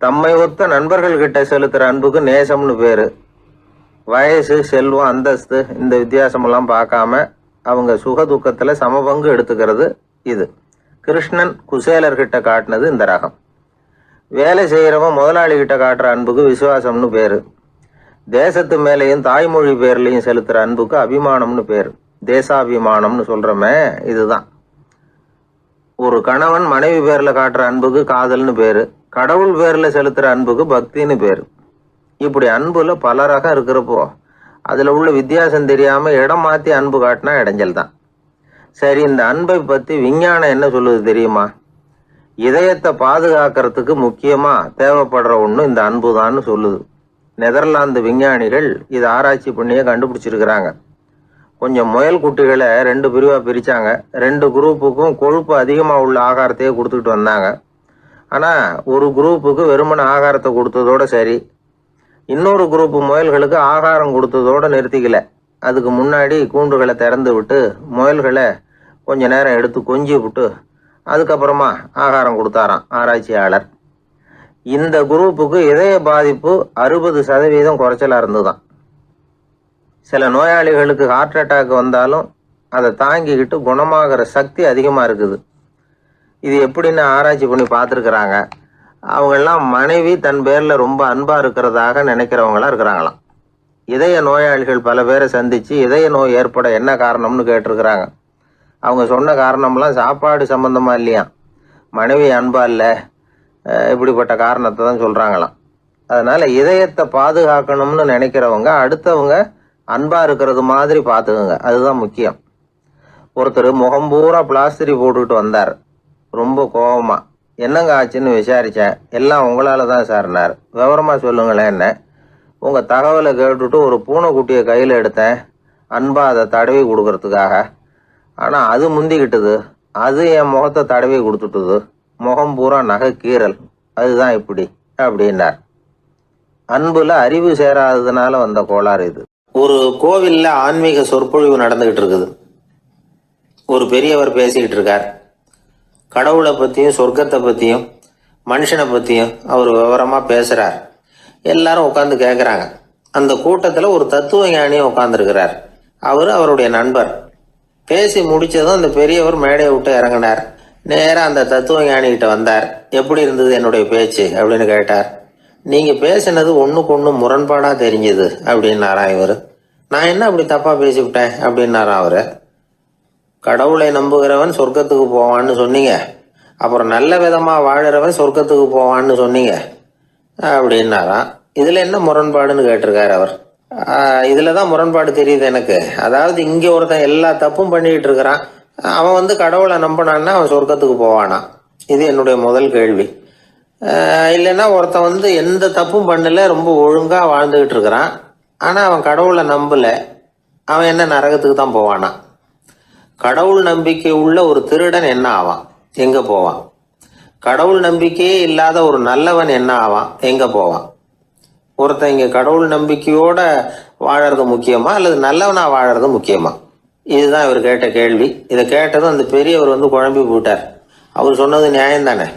தம்மை ஒத்த நண்பர்கள் கிட்ட செலுத்துற அன்புக்கு நேசம்னு பேரு. வயசு, செல்வம், அந்தஸ்து, இந்த வித்தியாசமெல்லாம் பார்க்காம அவங்க சுக துக்கத்துல சமபங்கு எடுத்துக்கிறது இது. கிருஷ்ணன் குசேலர்கிட்ட காட்டினது இந்த ரகம். வேலை செய்யறவன் முதலாளி கிட்ட காட்டுற அன்புக்கு விசுவாசம்னு பேரு. தேசத்து மேலையும் தாய்மொழி பேர்லையும் செலுத்துற அன்புக்கு அபிமானம்னு பேரு. தேசாபிமானம்னு சொல்கிறோமே இதுதான். ஒரு கணவன் மனைவி பேரில் காட்டுற அன்புக்கு காதல்னு பேர், கடவுள் பேரில் செலுத்துகிற அன்புக்கு பக்தின்னு பேர். இப்படி அன்புல பல ரகம் இருக்கிறப்போ அதில் உள்ள வித்தியாசம் தெரியாமல் இடம் மாற்றி அன்பு காட்டினா இடைஞ்சல் தான். சரி, இந்த அன்பை பற்றி விஞ்ஞானம் என்ன சொல்லுது தெரியுமா? இதயத்தை பாதுகாக்கிறதுக்கு முக்கியமாக தேவைப்படுற ஒன்று இந்த அன்பு தான்னு சொல்லுது. நெதர்லாந்து விஞ்ஞானிகள் இதை ஆராய்ச்சி பண்ணியே கண்டுபிடிச்சிருக்கிறாங்க. கொஞ்சம் முயல் குட்டிகளை 2 பிரிவாக பிரித்தாங்க. 2 குரூப்புக்கும் கொழுப்பு அதிகமாக உள்ள ஆகாரத்தையே கொடுத்துக்கிட்டு வந்தாங்க. ஆனால் ஒரு குரூப்புக்கு வெறுமன ஆகாரத்தை கொடுத்ததோட சரி, இன்னொரு குரூப்பு முயல்களுக்கு ஆகாரம் கொடுத்ததோடு நிறுத்திக்கல. அதுக்கு முன்னாடி கூண்டுகளை திறந்து விட்டு முயல்களை கொஞ்ச நேரம் எடுத்து கொஞ்சி விட்டு அதுக்கப்புறமா ஆகாரம் கொடுத்தாராம் ஆராய்ச்சியாளர். இந்த குரூப்புக்கு இதய பாதிப்பு 60% குறைச்சலாக இருந்துதான். சில நோயாளிகளுக்கு ஹார்ட் அட்டாக் வந்தாலும் அதை தாங்கிக்கிட்டு குணமாகிற சக்தி அதிகமாக இருக்குது. இது எப்படின்னு ஆராய்ச்சி பண்ணி பார்த்துருக்குறாங்க. அவங்கெல்லாம் மனைவி தன் பேரில் ரொம்ப அன்பாக இருக்கிறதாக நினைக்கிறவங்களாம் இருக்கிறாங்களாம். இதய நோயாளிகள் பல பேரை சந்தித்து இதய நோய் ஏற்பட என்ன காரணம்னு கேட்டிருக்கிறாங்க. அவங்க சொன்ன காரணம்லாம் சாப்பாடு சம்மந்தமாக இல்லையா, மனைவி அன்பா இல்லை, இப்படிப்பட்ட காரணத்தை தான் சொல்கிறாங்களாம். அதனால் இதயத்தை பாதுகாக்கணும்னு நினைக்கிறவங்க அடுத்தவங்க அன்பாக இருக்கிறது மாதிரி பார்த்துக்குங்க, அதுதான் முக்கியம். ஒருத்தர் முகம் பூரா பிளாஸ்டரி போட்டுக்கிட்டு வந்தார். ரொம்ப கோபமாக, என்னங்க ஆச்சுன்னு விசாரித்தேன். எல்லாம் உங்களால் தான் சார்னார். விவரமாக சொல்லுங்களேன். என்ன, உங்கள் தகவலை கேட்டுட்டு ஒரு பூனைக்குட்டியை கையில் எடுத்தேன், அன்பாக அதை தடவி கொடுக்கறதுக்காக. ஆனால் அது முந்திக்கிட்டது, அது என் முகத்தை தடவி கொடுத்துட்டுது, முகம் பூரா நகை கீறல், அதுதான் இப்படி அப்படின்னார். அன்புல அறிவு சேராததுனால வந்த கோளாறு இது. ஒரு கோவிலில் ஆன்மீக சொற்பொழிவு நடந்துகிட்டு இருக்குது. ஒரு பெரியவர் பேசிக்கிட்டு இருக்கார். கடவுளை பற்றியும் சொர்க்கத்தை பற்றியும் மனுஷனை பற்றியும் அவர் விவரமாக பேசுகிறார். எல்லாரும் உட்காந்து கேட்குறாங்க. அந்த கூட்டத்தில் ஒரு தத்துவ ஞானியும் உட்காந்துருக்கிறார். அவருடைய நண்பர். பேசி முடித்ததும் அந்த பெரியவர் மேடையை விட்டு இறங்கினார். நேராக அந்த தத்துவ ஞானிகிட்ட வந்தார். எப்படி இருந்தது என்னுடைய பேச்சு அப்படின்னு கேட்டார். நீங்கள் பேசினது ஒன்றுக்கு ஒன்று முரண்பாடாக தெரிஞ்சுது அப்படின்னாராம் இவர். நான் என்ன அப்படி தப்பாக பேசிவிட்டேன் அப்படின்னாராம் அவர். கடவுளை நம்புகிறவன் சொர்க்கத்துக்கு போவான்னு சொன்னீங்க, அப்புறம் நல்ல விதமாக வாழறவன் சொர்க்கத்துக்கு போவான்னு சொன்னீங்க அப்படின்னாராம். இதில் என்ன முரண்பாடுன்னு கேட்டிருக்காரு அவர். இதில் தான் முரண்பாடு தெரியுது எனக்கு. அதாவது இங்கே ஒருத்தன் எல்லா தப்பும் பண்ணிக்கிட்டு இருக்கிறான், அவன் கடவுளை நம்பினான்னா அவன் சொர்க்கத்துக்கு போவானா? இது என்னுடைய முதல் கேள்வி. இல்லைன்னா ஒருத்தன் எந்த தப்பும் பண்ணல, ரொம்ப ஒழுங்காக வாழ்ந்துக்கிட்டு இருக்கிறான், ஆனால் அவன் கடவுளை நம்பலை, அவன் என்ன நரகத்துக்கு தான் போவானா? கடவுள் நம்பிக்கை உள்ள ஒரு திருடன் என்ன ஆவான், எங்கே போவான்? கடவுள் நம்பிக்கையே இல்லாத ஒரு நல்லவன் என்ன ஆவான், எங்கே போவான்? ஒருத்தன் இங்கே கடவுள் நம்பிக்கையோட வாழறது முக்கியமா அல்லது நல்லவனா வாழறது முக்கியமா? இதுதான் இவர் கேட்ட கேள்வி. இதை கேட்டதும் அந்த பெரியவர் குழம்பி போட்டார். அவர் சொன்னது நியாயம் தானே.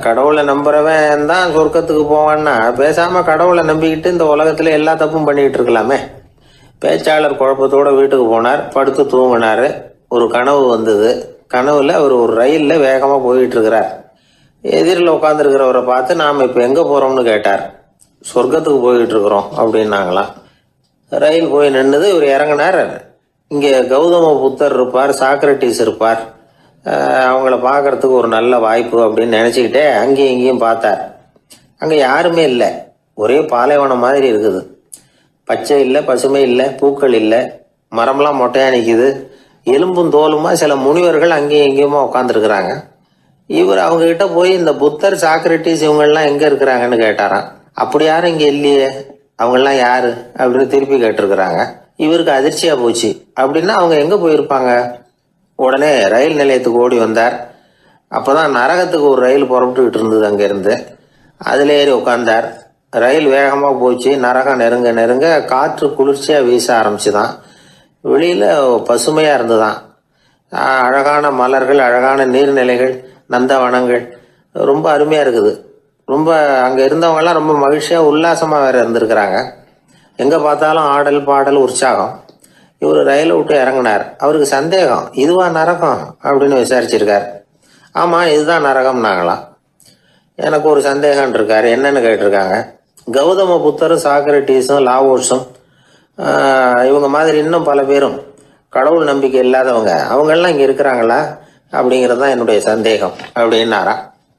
கடவுளை நம்புறவன் தான் சொர்க்கத்துக்கு போவான்னா பேசாமல் கடவுளை நம்பிக்கிட்டு இந்த உலகத்தில் எல்லா தப்பும் பண்ணிக்கிட்டு இருக்கலாமே. பேச்சாளர் குழப்பத்தோடு வீட்டுக்கு போனார். படுத்து தூங்கினார். ஒரு கனவு வந்தது. கனவுல அவர் ஒரு ரயிலில் வேகமாக போயிட்டு இருக்கிறார். எதிரில் உட்காந்துருக்கிறவரை பார்த்து நாம் இப்போ எங்கே போகிறோம்னு கேட்டார். சொர்க்கத்துக்கு போயிட்டு இருக்கிறோம் அப்படின்னாங்களாம். ரயில் போய் நின்றுது. இவர் இறங்கினார். இங்கே கௌதம புத்தர் இருப்பார், சாக்ரட்டிஸ் இருப்பார், அவங்கள பார்க்கறதுக்கு ஒரு நல்ல வாய்ப்பு அப்படின்னு நினச்சிக்கிட்டே அங்கேயும் இங்கேயும் பார்த்தார். அங்கே யாருமே இல்லை. ஒரே பாலைவனம் மாதிரி இருக்குது. பச்சை இல்லை, பசுமை இல்லை, பூக்கள் இல்லை, மரம்லாம் மொட்டையாக நிற்கிது. எலும்பும் தோலுமா சில முனிவர்கள் அங்கேயும் எங்கேயுமா உட்காந்துருக்குறாங்க. இவர் அவங்ககிட்ட போய் இந்த புத்தர், சாக்ரட்டிஸ் இவங்கெல்லாம் எங்கே இருக்கிறாங்கன்னு கேட்டாராம். அப்படி யாரும் இங்கே இல்லையே, அவங்கெல்லாம் யாரு அப்படின்னு திருப்பி கேட்டிருக்கிறாங்க. இவருக்கு அதிர்ச்சியாக போச்சு. அப்படின்னா அவங்க எங்கே போயிருப்பாங்க? உடனே ரயில் நிலையத்துக்கு ஓடி வந்தார். அப்போ தான் நரகத்துக்கு ஒரு ரயில் புறப்பட்டுக்கிட்டு இருந்தது. அங்கேருந்து அதில் ஏறி உட்காந்தார். ரயில் வேகமாக போச்சு. நரகம் நெருங்க நெருங்க காற்று குளிர்ச்சியாக வீச ஆரம்பிச்சுதான். வெளியில் பசுமையாக இருந்துதான். அழகான மலர்கள், அழகான நீர்நிலைகள், நந்தவனங்கள், ரொம்ப அருமையாக இருக்குது. ரொம்ப அங்கே இருந்தவங்கெல்லாம் ரொம்ப மகிழ்ச்சியாக உல்லாசமாக வேறு இருந்திருக்கிறாங்க. எங்கே பார்த்தாலும் ஆடல் பாடல் உற்சாகம். இவர் ரயிலை விட்டு இறங்கினார். அவருக்கு சந்தேகம், இதுவா நரகம் அப்படின்னு விசாரிச்சிருக்கார். ஆமாம், இதுதான் நரகம்னாங்களாம். எனக்கு ஒரு சந்தேகம் இருக்காரு. என்னன்னு கேட்டிருக்காங்க. கௌதம புத்தரும் சாக்ரட்டிஸும் லாவோஸும் இவங்க மாதிரி இன்னும் பல பேரும் கடவுள் நம்பிக்கை இல்லாதவங்க அவங்கெல்லாம் இங்கே இருக்கிறாங்களா அப்படிங்கிறது தான் என்னுடைய சந்தேகம் அப்படின்னாரா.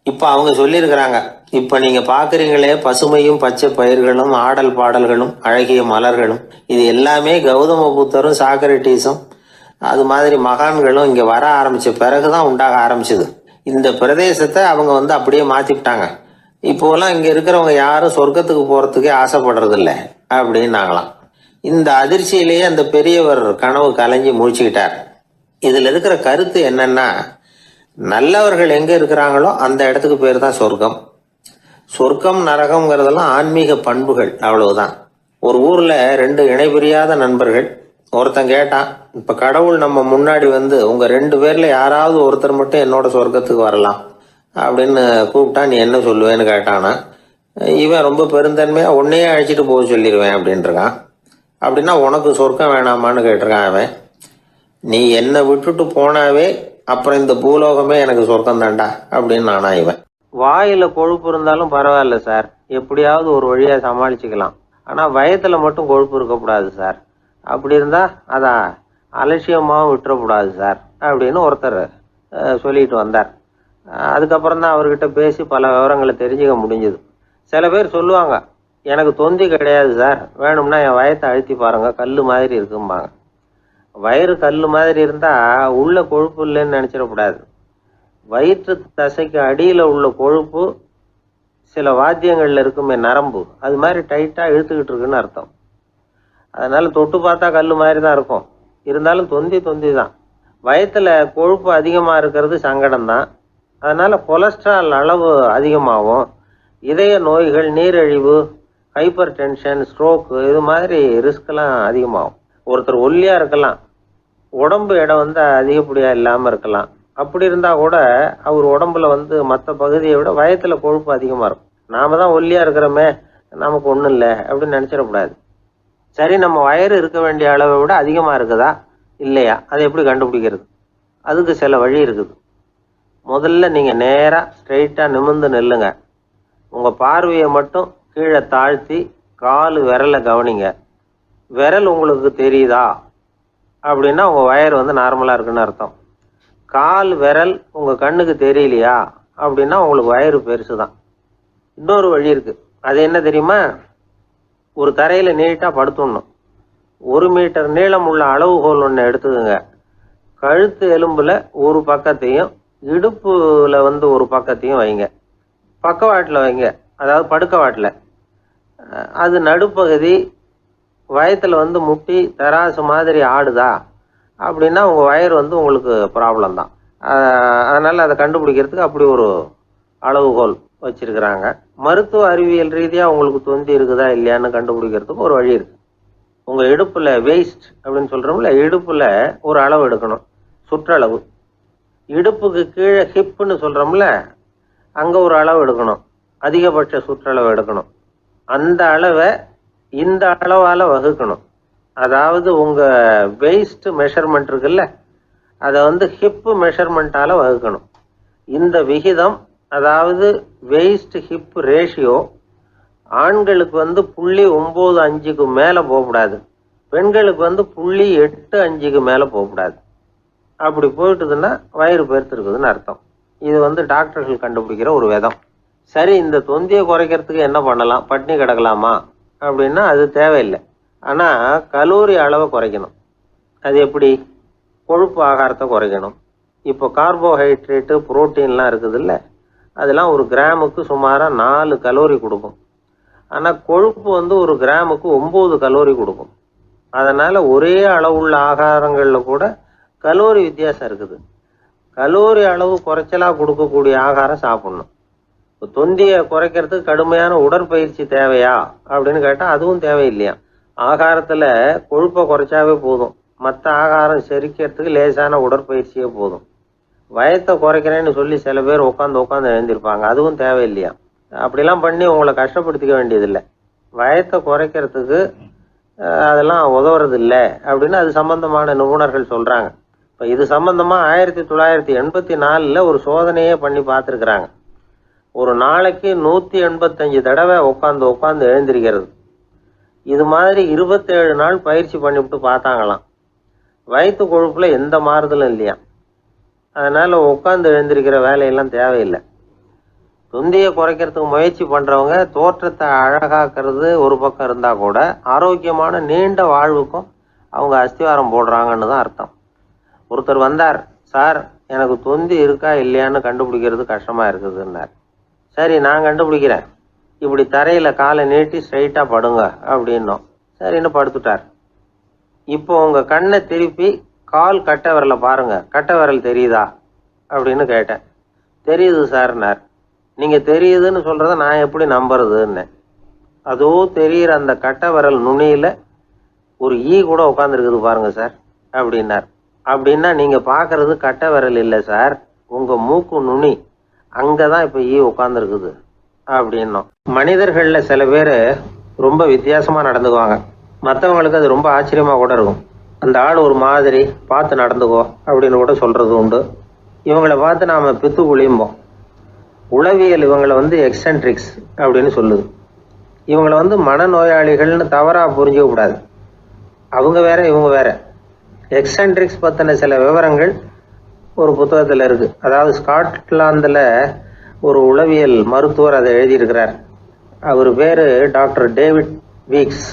இப்போ அவங்க சொல்லியிருக்கிறாங்க, இப்போ நீங்கள் பார்க்குறீங்களே பசுமையும் பச்சை பயிர்களும் ஆடல் பாடல்களும் அழகிய மலர்களும், இது எல்லாமே கௌதம புத்தரும் சாக்ரட்டிஸும் அது மாதிரி மகான்களும் இங்கே வர ஆரம்பித்த பிறகு தான் உண்டாக ஆரம்பிச்சது. இந்த பிரதேசத்தை அவங்க வந்து அப்படியே மாற்றிவிட்டாங்க. இப்போலாம் இங்கே இருக்கிறவங்க யாரும் சொர்க்கத்துக்கு போகிறதுக்கே ஆசைப்படுறதில்ல அப்படின்னாங்களாம். இந்த அதிர்ச்சியிலேயே அந்த பெரியவர் கனவு கலைஞ்சி முழிச்சுக்கிட்டார். இதில் இருக்கிற கருத்து என்னன்னா, நல்லவர்கள் எங்கே இருக்கிறாங்களோ அந்த இடத்துக்கு பேர் தான் சொர்க்கம். சொர்க்கம் நரகம்ங்கிறதெல்லாம் ஆன்மீக பண்புகள், அவ்வளவுதான். ஒரு ஊரில் 2 இணைபிரியாத நண்பர்கள். ஒருத்தன் கேட்டான், இப்போ கடவுள் நம்ம முன்னாடி வந்து உங்கள் 2 பேரில் யாராவது ஒருத்தர் மட்டும் என்னோட சொர்க்கத்துக்கு வரலாம் அப்படின்னு கூப்பிட்டா நீ என்ன சொல்லுவேன்னு கேட்டானா. இவன் ரொம்ப பெருந்தன்மையாக உன்னையே அழைச்சிட்டு போக சொல்லிடுவேன் அப்படின்ட்டுருக்கான். அப்படின்னா உனக்கு சொர்க்கம் வேணாமான்னு கேட்டிருக்கான் அவன். நீ என்னை விட்டுட்டு போனாவே அப்புறம் இந்த பூலோகமே எனக்கு சொர்க்கம் தாண்டா அப்படின்னு நானா இவன். வாயில கொழுப்பு இருந்தாலும் பரவாயில்ல சார், எப்படியாவது ஒரு வழியா சமாளிச்சுக்கலாம். ஆனா வயத்துல மட்டும் கொழுப்பு இருக்கக்கூடாது சார். அப்படி இருந்தா அதான் அலட்சியமாகவும் விட்டுறக்கூடாது சார் அப்படின்னு ஒருத்தர் சொல்லிட்டு வந்தார். அதுக்கப்புறம் தான் அவர்கிட்ட பேசி பல விவரங்களை தெரிஞ்சுக்க முடிஞ்சுது. சில பேர் சொல்லுவாங்க, எனக்கு தொந்தி கிடையாது சார், வேணும்னா என் வயத்தை அழுத்தி பாருங்க, கல் மாதிரி இருக்கும்பாங்க. வயிறு கல் மாதிரி இருந்தால் உள்ள கொழுப்பு இல்லைன்னு நினச்சிடக்கூடாது. வயிற்று தசைக்கு அடியில் உள்ள கொழுப்பு சில வாத்தியங்களில் இருக்குமே நரம்பு, அது மாதிரி டைட்டாக இழுத்துக்கிட்டு இருக்குன்னு அர்த்தம். அதனால் தொட்டு பார்த்தா கல் மாதிரி தான் இருக்கும், இருந்தாலும் தொந்தி தான். வயிற்றில் கொழுப்பு அதிகமாக இருக்கிறது சங்கடம் தான். அதனால் கொலஸ்ட்ரால் அளவு அதிகமாகும். இதய நோய்கள், நீரிழிவு, ஹைப்பர் டென்ஷன், ஸ்ட்ரோக்கு இது மாதிரி ரிஸ்கெல்லாம் அதிகமாகும். ஒருத்தர் ஒல்லியாக இருக்கலாம், உடம்பு எடை வந்து அதிகப்படியாக இல்லாமல் இருக்கலாம். அப்படி இருந்தால் கூட அவர் உடம்புல வந்து மற்ற பகுதியை விட வயத்தில் கொழுப்பு அதிகமாக இருக்கும். நாம தான் ஒல்லியாக இருக்கிறோமே, நமக்கு ஒன்றும் இல்லை அப்படின்னு நினச்சிடக்கூடாது. சரி, நம்ம வயிறு இருக்க வேண்டிய அளவை விட அதிகமாக இருக்குதா இல்லையா, அதை எப்படி கண்டுபிடிக்கிறது? அதுக்கு சில வழி இருக்குது. முதல்ல நீங்கள் நேராக ஸ்ட்ரெயிட்டாக நிமிர்ந்து நில்லுங்க. உங்கள் பார்வையை மட்டும் கீழே தாழ்த்தி கால் விரலை கவனிங்க. விரல் உங்களுக்கு தெரியுதா அப்படின்னா உங்கள் வயர் வந்து நார்மலாக இருக்குன்னு அர்த்தம். கால் விரல் உங்கள் கண்ணுக்கு தெரியலையா அப்படின்னா உங்களுக்கு வயிறு பெருசு தான். இன்னொரு வழி இருக்குது, அது என்ன தெரியுமா? ஒரு தரையில் நீட்டாக படுத்துடணும். 1 மீட்டர் நீளம் உள்ள அளவுகோல் ஒன்று எடுத்துக்கோங்க. கழுத்து எலும்பில் ஒரு பக்கத்தையும் இடுப்பில் வந்து ஒரு பக்கத்தையும் வைங்க. பக்கவாட்டில் வைங்க, அதாவது படுக்க வாட்டில். அது நடுப்பகுதி வயத்தில் வந்து முட்டி தராசு மாதிரி ஆடுதா அப்படின்னா உங்கள் வயர் வந்து உங்களுக்கு ப்ராப்ளம் தான். அதனால் அதை கண்டுபிடிக்கிறதுக்கு அப்படி ஒரு அளவுகோல் வச்சிருக்கிறாங்க. மருத்துவ அறிவியல் ரீதியாக உங்களுக்கு தொந்தி இருக்குதா இல்லையான்னு கண்டுபிடிக்கிறதுக்கு ஒரு வழி இருக்குது. உங்கள் இடுப்பில் வெயிஸ்ட் அப்படின்னு சொல்கிறோம்ல, இடுப்பில் ஒரு அளவு எடுக்கணும், சுற்றளவு. இடுப்புக்கு கீழே ஹிப்புன்னு சொல்கிறோம்ல, அங்கே ஒரு அளவு எடுக்கணும், அதிகபட்ச சுற்றளவு எடுக்கணும். அந்த அளவை இந்த அளவால் வகுக்கணும். அதாவது உங்கள் வெயிஸ்ட் மெஷர்மெண்ட் இருக்குல்ல, அதை வந்து ஹிப்பு மெஷர்மெண்ட்டால் வகுக்கணும். இந்த விகிதம், அதாவது வெயிஸ்ட் ஹிப் ரேஷியோ, ஆண்களுக்கு வந்து 0.95க்கு மேலே போகக்கூடாது, பெண்களுக்கு வந்து 0.85க்கு மேலே போகக்கூடாது. அப்படி போயிட்டுதுன்னா வயிறு பெருத்திருக்குதுன்னு அர்த்தம். இது வந்து டாக்டர்கள் கண்டுபிடிக்கிற ஒரு விதம். சரி, இந்த தொந்தியை குறைக்கிறதுக்கு என்ன பண்ணலாம்? பட்னி கிடக்கலாமா அப்படின்னா அது தேவையில்லை. ஆனால் கலோரி அளவை குறைக்கணும். அது எப்படி? கொழுப்பு ஆகாரத்தை குறைக்கணும். இப்போ கார்போஹைட்ரேட்டு, புரோட்டீன்லாம் இருக்குது இல்லை, அதெல்லாம் ஒரு கிராமுக்கு சுமாராக 4 கலோரி கொடுக்கும். ஆனால் கொழுப்பு வந்து ஒரு கிராமுக்கு 9 கலோரி கொடுக்கும். அதனால் ஒரே அளவுள்ள ஆகாரங்களில் கூட கலோரி வித்தியாசம் இருக்குது. கலோரி அளவு குறைச்சலாக கொடுக்கக்கூடிய ஆகாரம் சாப்பிடணும். இப்போ தொந்தியை குறைக்கிறதுக்கு கடுமையான உடற்பயிற்சி தேவையா அப்படின்னு கேட்டால் அதுவும் தேவையில்லையா. ஆகாரத்தில் கொழுப்பை குறைச்சாவே போதும், மற்ற ஆகாரம் செரிக்கிறதுக்கு லேசான உடற்பயிற்சியே போதும். வயத்தை குறைக்கிறேன்னு சொல்லி சில பேர் உட்காந்து எழுந்திருப்பாங்க, அதுவும் தேவையில்லையா. அப்படிலாம் பண்ணி உங்களை கஷ்டப்படுத்திக்க வேண்டியதில்லை. வயத்தை குறைக்கிறதுக்கு அதெல்லாம் உதவுறது இல்லை அப்படின்னு அது சம்பந்தமான நிபுணர்கள் சொல்கிறாங்க. இப்போ இது சம்பந்தமாக 1984 ஒரு சோதனையே பண்ணி பார்த்துருக்குறாங்க. ஒரு நாளைக்கு 185 தடவை உட்காந்து எழுந்திருக்கிறது. இது மாதிரி 27 நாள் பயிற்சி பண்ணிவிட்டு பார்த்தாங்களாம். வயிற்று கொழுப்பில் எந்த மாறுதலும் இல்லையா. அதனால் உட்காந்து எழுந்திருக்கிற வேலையெல்லாம் தேவையில்லை. தொந்தியை குறைக்கிறதுக்கு முயற்சி பண்ணுறவங்க தோற்றத்தை அழகாக்கிறது ஒரு பக்கம் இருந்தால் கூட ஆரோக்கியமான நீண்ட வாழ்வுக்கும் அவங்க அஸ்திவாரம் போடுறாங்கன்னு தான் அர்த்தம். ஒருத்தர் வந்தார், சார் எனக்கு தொந்தி இருக்கா இல்லையான்னு கண்டுபிடிக்கிறது கஷ்டமாக இருக்குதுன்னார். சரி நான் கண்டுபிடிக்கிறேன், இப்படி தரையில் காலை நீட்டி ஸ்ட்ரைட்டாக படுங்க அப்படின்னோம். சரின்னு படுத்துட்டார். இப்போ உங்கள் கண்ணை திருப்பி கால் கட்டை விரலை பாருங்க, கட்டை விரல் தெரியுதா அப்படின்னு கேட்டேன். தெரியுது சார்னார். நீங்கள் தெரியுதுன்னு சொல்கிறத நான் எப்படி நம்புறதுன்னு. அதோ தெரிகிற அந்த கட்டை விரல் நுனியில் ஒரு ஈ கூட உட்காந்துருக்குது பாருங்க சார் அப்படின்னார். அப்படின்னா நீங்கள் பார்க்குறது கட்டை விரல் இல்லை சார், உங்கள் மூக்கு நுனி, அங்கே தான் இப்போ ஈ உட்காந்துருக்குது அப்படின்னோம். மனிதர்களில் சில பேர் ரொம்ப வித்தியாசமாக நடந்துக்குவாங்க. மற்றவங்களுக்கு அது ரொம்ப ஆச்சரியமாக கூட இருக்கும். அந்த ஆள் ஒரு மாதிரி பார்த்து நடந்துக்கோ அப்படின்னு கூட சொல்கிறது உண்டு. இவங்களை பார்த்து நாம் பித்து குளியும்போம். உளவியல் இவங்களை எக்ஸென்ட்ரிக்ஸ் அப்படின்னு சொல்லுது. இவங்களை மனநோயாளிகள்னு தவறாக புரிஞ்சிக்க கூடாது. அவங்க வேற இவங்க வேற. எக்ஸென்ட்ரிக்ஸ் பற்றின சில விவரங்கள் ஒரு புத்தகத்தில் இருக்குது. அதாவது ஸ்காட்லாந்தில் ஒரு உளவியல் மருத்துவர் அதை எழுதியிருக்கிறார். அவர் பேர் டாக்டர் டேவிட் வீக்ஸ்.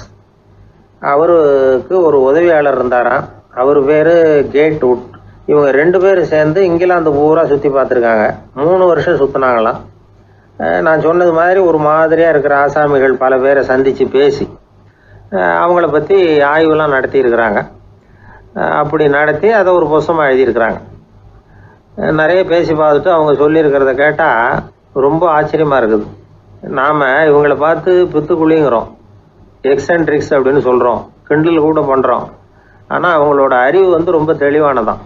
அவருக்கு ஒரு உதவியாளர் இருந்தாராம், அவர் பேர் கேட் வுட். இவங்க 2 பேரும் சேர்ந்து இங்கிலாந்து பூரா சுற்றி பார்த்துருக்காங்க. 3 வருஷம் சுற்றினாங்களாம். நான் சொன்னது மாதிரி ஒரு மாதிரியாக இருக்கிற ஆசாமிகள் பல பேரை சந்தித்து பேசி அவங்கள பற்றி ஆய்வுலாம் நடத்தியிருக்கிறாங்க. அப்படி நடத்தி அதை ஒரு புஸ்தகமாக எழுதியிருக்கிறாங்க. நிறைய பேசி பார்த்துட்டு அவங்க சொல்லியிருக்கிறத கேட்டால் ரொம்ப ஆச்சரியமாக இருக்குது. நாம் இவங்களை பார்த்து பித்துக்குழிங்கிறோம், எக்ஸென்ட்ரிக்ஸ் அப்படின்னு சொல்கிறோம், கிண்டல் கூட பண்ணுறோம். ஆனால் அவங்களோட அறிவு ரொம்ப தெளிவானதான்.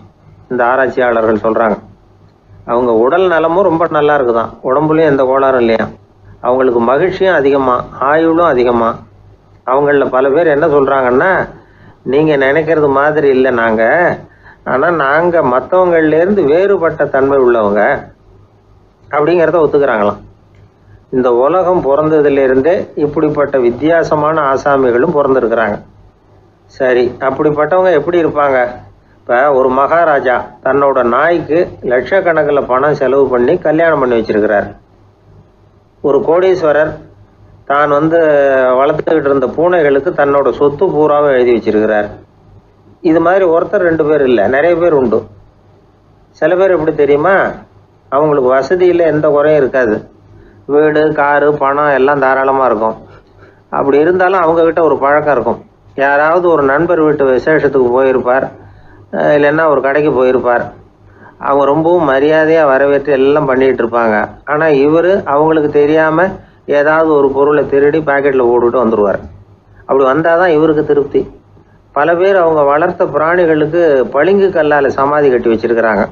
இந்த ஆராய்ச்சியாளர்கள் சொல்கிறாங்க அவங்க உடல் நலமும் ரொம்ப நல்லா இருக்குதான், உடம்புலையும் எந்த கோளாறும் இல்லையா. அவங்களுக்கு மகிழ்ச்சியும் அதிகமாக, ஆயுளும் அதிகமாக. அவங்களில் பல பேர் என்ன சொல்கிறாங்கன்னா, நீங்கள் நினைக்கிறது மாதிரி இல்லை நாங்கள், ஆனால் நாங்கள் மற்றவங்கள்லேருந்து வேறுபட்ட தன்மை உள்ளவங்க அப்படிங்கிறத ஒத்துக்கிறாங்களாம். இந்த உலகம் பிறந்ததுலேருந்தே இப்படிப்பட்ட வித்தியாசமான ஆசாமிகளும் பிறந்திருக்கிறாங்க. சரி, அப்படிப்பட்டவங்க எப்படி இருப்பாங்க? இப்போ ஒரு மகாராஜா தன்னோட நாய்க்கு லட்சக்கணக்கில் பணம் செலவு பண்ணி கல்யாணம் பண்ணி வச்சிருக்கிறார். ஒரு கோடீஸ்வரர் தான் வளர்த்துக்கிட்டு இருந்த பூனைகளுக்கு தன்னோட சொத்து பூராவை எழுதி வச்சிருக்கிறார். இது மாதிரி ஒருத்தர் 2 பேர் இல்லை, நிறைய பேர் உண்டு. சில பேர் எப்படி தெரியுமா, அவங்களுக்கு வசதியில் எந்த குறையும் இருக்காது. வீடு, காரு, பணம் எல்லாம் தாராளமாக இருக்கும். அப்படி இருந்தாலும் அவங்கக்கிட்ட ஒரு பழக்கம் இருக்கும். யாராவது ஒரு நண்பர் வீட்டு விசேஷத்துக்கு போயிருப்பார், இல்லைன்னா ஒரு கடைக்கு போயிருப்பார். அவங்க ரொம்பவும் மரியாதையாக வரவேற்று எல்லாம் பண்ணிகிட்டு இருப்பாங்க. ஆனால் இவர் அவங்களுக்கு தெரியாமல் ஏதாவது ஒரு பொருளை திருடி பாக்கெட்டில் போட்டுவிட்டு வந்துடுவார். அப்படி வந்தால் தான் இவருக்கு திருப்தி. பல பேர் அவங்க வளர்த்த பிராணிகளுக்கு பளிங்கு கல்லால் சமாதி கட்டி வச்சிருக்கிறாங்க.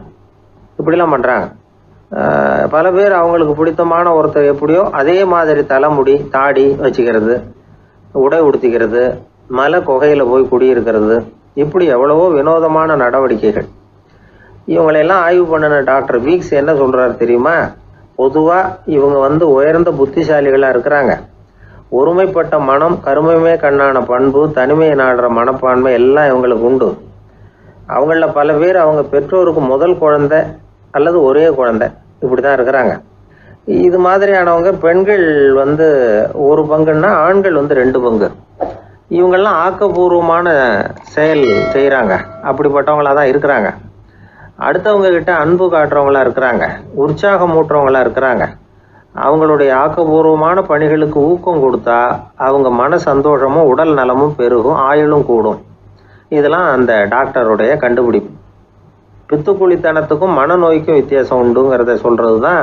இப்படிலாம் பண்ணுறாங்க. பல பேர் அவங்களுக்கு பிடித்தமான ஒருத்தர் எப்படியோ அதே மாதிரி தலைமுடி, தாடி வச்சுக்கிறது, உடை உடுத்திக்கிறது, மலை குகையில் போய் குடியிருக்கிறது, இப்படி எவ்வளவோ வினோதமான நடவடிக்கைகள். இவங்களையெல்லாம் ஆய்வு பண்ணின டாக்டர் வீக்ஸ் என்ன சொல்கிறாரு தெரியுமா? பொதுவாக இவங்க உயர்ந்த புத்திசாலிகளாக இருக்கிறாங்க. ஒருமைப்பட்ட மனம், கருமையுமே கண்ணான பண்பு, தனிமையை நாடுற மனப்பான்மை எல்லாம் இவங்களுக்கு உண்டு. அவங்களில் பல பேர் அவங்க பெற்றோருக்கு முதல் குழந்தை அல்லது ஒரே குழந்தை, இப்படி தான் இருக்கிறாங்க. இது மாதிரியானவங்க பெண்கள் 1 பங்குன்னா ஆண்கள் 2 பங்கு. இவங்கெல்லாம் ஆக்கப்பூர்வமான செயல் செய்கிறாங்க. அப்படிப்பட்டவங்களாக தான் இருக்கிறாங்க. அடுத்தவங்க கிட்ட அன்பு காட்டுறவங்களா இருக்கிறாங்க, உற்சாகம் ஊட்டுறவங்களா இருக்கிறாங்க. அவங்களுடைய ஆக்கப்பூர்வமான பணிகளுக்கு ஊக்கம் கொடுத்தா அவங்க மன சந்தோஷமும் உடல் நலமும் பெருகும், ஆயுளும் கூடும். இதெல்லாம் அந்த டாக்டருடைய கண்டுபிடிப்பு. பித்துக்குழித்தனத்துக்கும் மனநோய்க்கும் வித்தியாசம் உண்டுங்கிறத சொல்கிறது தான்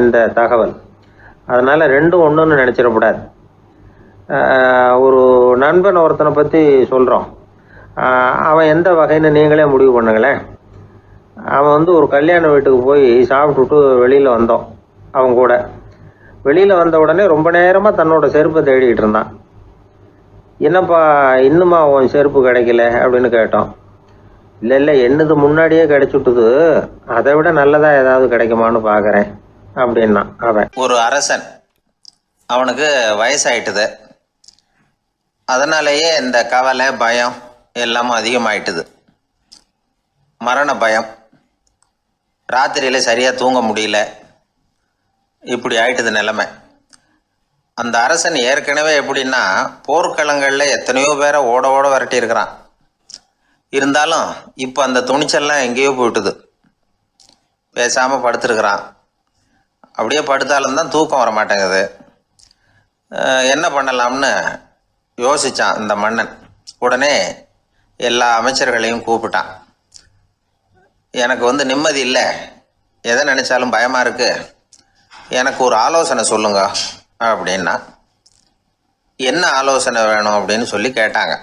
இந்த தகவல். அதனால் 2ம் ஒன்றுன்னு நினச்சிடக்கூடாது. ஒரு நண்பன் ஒருத்தனை பற்றி சொல்கிறோம். அவன் எந்த வகைன்னு நீங்களே முடிவு பண்ணுங்களேன். அவன் ஒரு கல்யாண வீட்டுக்கு போய் சாப்பிட்டுட்டு வெளியில் வந்தோம். அவன் கூட வெளியில் வந்த உடனே ரொம்ப நேரமாக தன்னோட செருப்பை தேடிக்கிட்டு இருந்தான். என்னப்பா இன்னுமா உன் செருப்பு கிடைக்கல அப்படின்னு கேட்டோம். இல்லை என்னது முன்னாடியே கிடைச்சுட்டுது, அதை விட நல்லதாக ஏதாவது கிடைக்குமான்னு பார்க்குறேன் அப்படின்னா அவன். ஒரு அரசன், அவனுக்கு வயசாயிட்டுது. அதனாலேயே இந்த கவலை, பயம் எல்லாமும் அதிகமாயிட்டுது. மரண பயம், ராத்திரியில் சரியாக தூங்க முடியல, இப்படி ஆயிட்டுது நிலைமை. அந்த அரசன் ஏற்கனவே எப்படின்னா போர்க்களங்களில் எத்தனையோ பேரை ஓட ஓட விரட்டி இருக்கிறான். இருந்தாலும் இப்போ அந்த துணிச்சல்லாம் எங்கேயோ போயிட்டுது. பேசாமல் படுத்துருக்கிறான். அப்படியே படுத்தாலும் தான் தூக்கம் வர மாட்டேங்குது. என்ன பண்ணலாம்னு யோசித்தான் இந்த மன்னன். உடனே எல்லா அமைச்சர்களையும் கூப்பிட்டான். எனக்கு நிம்மதி இல்லை, எதை நினச்சாலும் பயமாக இருக்குது, எனக்கு ஒரு ஆலோசனை சொல்லுங்க அப்படின்னா. என்ன ஆலோசனை வேணும் அப்படின்னு சொல்லி கேட்டாங்க.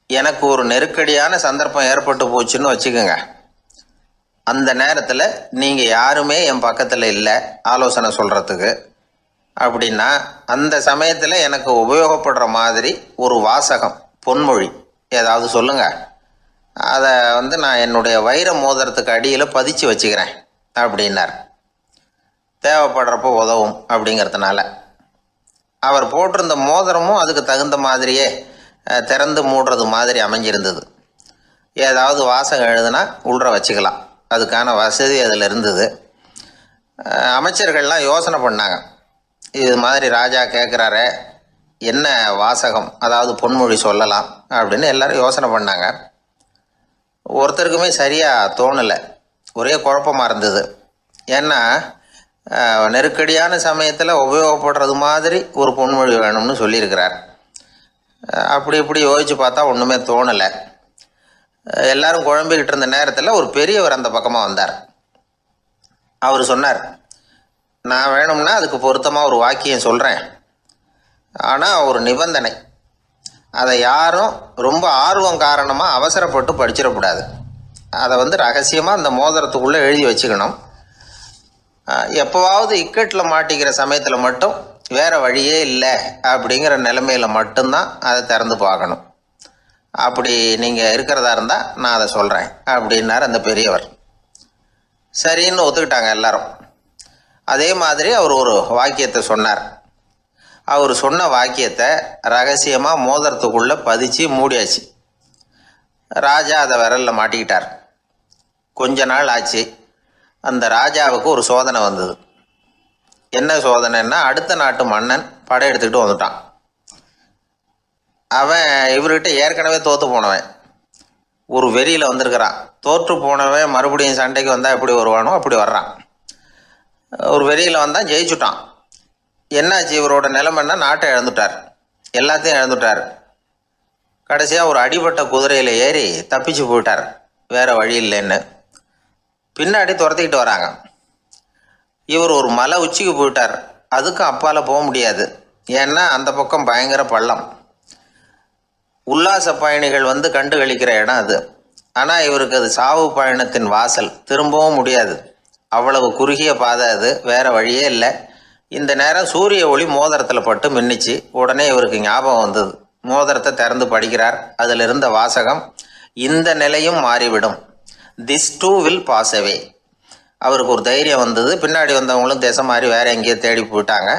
எனக்கு ஒரு நெருக்கடியான சந்தர்ப்பம் ஏற்பட்டு போச்சுன்னு வச்சுக்கோங்க. அந்த நேரத்தில் நீங்கள் யாருமே என் பக்கத்தில் இல்லை ஆலோசனை சொல்கிறதுக்கு அப்படின்னா, அந்த சமயத்தில் எனக்கு உபயோகப்படுற மாதிரி ஒரு வாசகம், பொன்மொழி ஏதாவது சொல்லுங்கள். அதை நான் என்னுடைய வைர மோதிரத்துக்கு அடியில் பதிச்சு வச்சுக்கிறேன் அப்படின்னார். தேவைப்படுறப்போ உதவும் அப்படிங்கிறதுனால. அவர் போட்டிருந்த மோதிரமும் அதுக்கு தகுந்த மாதிரியே திறந்து மூடுறது மாதிரி அமைஞ்சிருந்தது. ஏதாவது வாசகம் எழுதுனா உள்ற வச்சுக்கலாம், அதுக்கான வசதி அதில் இருந்தது. அமைச்சர்கள்லாம் யோசனை பண்ணாங்க, இது மாதிரி ராஜா கேட்குறாரு, என்ன வாசகம் அதாவது பொன்மொழி சொல்லலாம் அப்படின்னு எல்லாரும் யோசனை பண்ணாங்க. ஒருத்தருக்குமே சரியாக தோணலை, ஒரே குழப்பமாக இருந்தது. ஏன்னா நெருக்கடியான சமயத்தில் உபயோகப்படுறது மாதிரி ஒரு பொன்மொழி வேணும்னு சொல்லியிருக்கிறார். அப்படி இப்படி யோசித்து பார்த்தா ஒன்றுமே தோணலை. எல்லாரும் குழம்பிக்கிட்டு இருந்த நேரத்தில் ஒரு பெரியவர் அந்த பக்கமாக வந்தார். அவர் சொன்னார், நான் வேணும்னா அதுக்கு பொருத்தமாக ஒரு வாக்கியம் சொல்கிறேன், ஆனால் ஒரு நிபந்தனை. அதை யாரும் ரொம்ப ஆர்வம் காரணமாக அவசரப்பட்டு படிச்சிடக்கூடாது. அதை ரகசியமாக அந்த மோதிரத்துக்குள்ளே எழுதி வச்சுக்கணும். எப்போவாவது இக்கட்டில் மாட்டிக்கிற சமயத்தில் மட்டும் வேறு வழியே இல்லை அப்படிங்கிற நிலைமையில் மட்டும்தான் அதை திறந்து பார்க்கணும். அப்படி நீங்கள் இருக்கிறதா இருந்தால் நான் அதை சொல்கிறேன் அப்படின்னார் அந்த பெரியவர். சரின்னு ஒத்துக்கிட்டாங்க எல்லாரும். அதே மாதிரி அவர் ஒரு வாக்கியத்தை சொன்னார். அவர் சொன்ன வாக்கியத்தை ரகசியமாக மோதிரத்துக்குள்ளே பதிச்சு மூடியாச்சு. ராஜா அதை விரலில் மாட்டிக்கிட்டார். கொஞ்ச நாள் ஆச்சு. அந்த ராஜாவுக்கு ஒரு சோதனை வந்தது. என்ன சோதனைன்னா, அடுத்த நாட்டு மன்னன் படையெடுத்துக்கிட்டு வந்துட்டான். அவன் இவர்கிட்ட ஏற்கனவே தோற்று போனவன், ஒரு வெறியில் வந்திருக்கிறான். தோற்று போனவன் மறுபடியும் சண்டைக்கு வந்தால் எப்படி வருவானோ அப்படி வர்றான். ஒரு வெறியில் வந்தால் ஜெயிச்சுட்டான். என்னாச்சு, இவரோட நிலைமைன்னா நாட்டை இழந்துட்டார், எல்லாத்தையும் இழந்துட்டார். கடைசியாக ஒரு அடிபட்ட குதிரையில் ஏறி தப்பிச்சு போயிட்டார், வேறு வழி இல்லைன்னு. பின்னாடி துரத்திக்கிட்டு வராங்க. இவர் ஒரு மலை உச்சிக்கு போயிட்டார், அதுக்கும் அப்பால் போக முடியாது, ஏன்னா அந்த பக்கம் பயங்கர பள்ளம். உல்லாச பயணிகள் கண்டு கழிக்கிற இடம் அது. ஆனால் இவருக்கு அது சாவு பயணத்தின் வாசல், திரும்பவும் முடியாது, அவ்வளவு குறுகிய பாதை அது, வேறு வழியே இல்லை. இந்த நேரம் சூரிய ஒளி மோதிரத்தில் பட்டு மின்னிச்சு. உடனே இவருக்கு ஞாபகம் வந்தது. மோதிரத்தை திறந்து படிக்கிறார். அதில் இருந்த வாசகம், இந்த நிலையும் மாறிவிடும், this too will pass away. அவருக்கு ஒரு தைரியம் வந்தது. பின்னாடி வந்தவங்களும் திசை மாறி வேறு எங்கேயோ தேடி போயிட்டாங்க.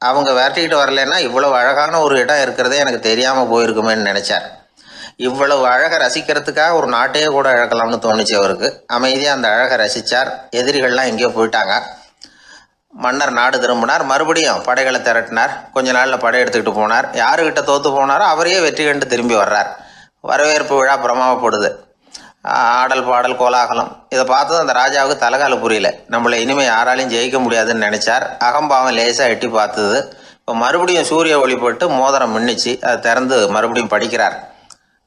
அவங்க விரட்டிக்கிட்டு வரலன்னா இவ்வளவு அழகான ஒரு இடம் இருக்கிறதே எனக்கு தெரியாமல் போயிருக்குமேன்னு நினச்சார். இவ்வளவு அழகை ரசிக்கிறதுக்காக ஒரு நாட்டையே கூட இழக்கலாம்னு தோணுச்சு அவருக்கு. அமைதியாக அந்த அழகை ரசித்தார். எதிரிகள்லாம் எங்கேயோ போயிட்டாங்க. மன்னர் நாடு திரும்பினார். மறுபடியும் படைகளை திரட்டினார். கொஞ்ச நாளில் படை எடுத்துக்கிட்டு போனார். யாருக்கிட்ட தோற்று போனாரோ அவரையே வெற்றி கண்டு திரும்பி வர்றார். வரவேற்பு விழா பிரமாவப்படுது. ஆடல் பாடல் கோலாகலம். இதை பார்த்ததும் அந்த ராஜாவுக்கு தலைகால புரியல. நம்மளை இனிமேல் யாராலையும் ஜெயிக்க முடியாதுன்னு நினச்சார். அகம்பாவம் லேசாக எட்டி பார்த்தது. இப்போ மறுபடியும் சூரிய ஒளிப்பட்டு மோதிரம் மின்னிச்சு. அதை திறந்து மறுபடியும் படிக்கிறார்.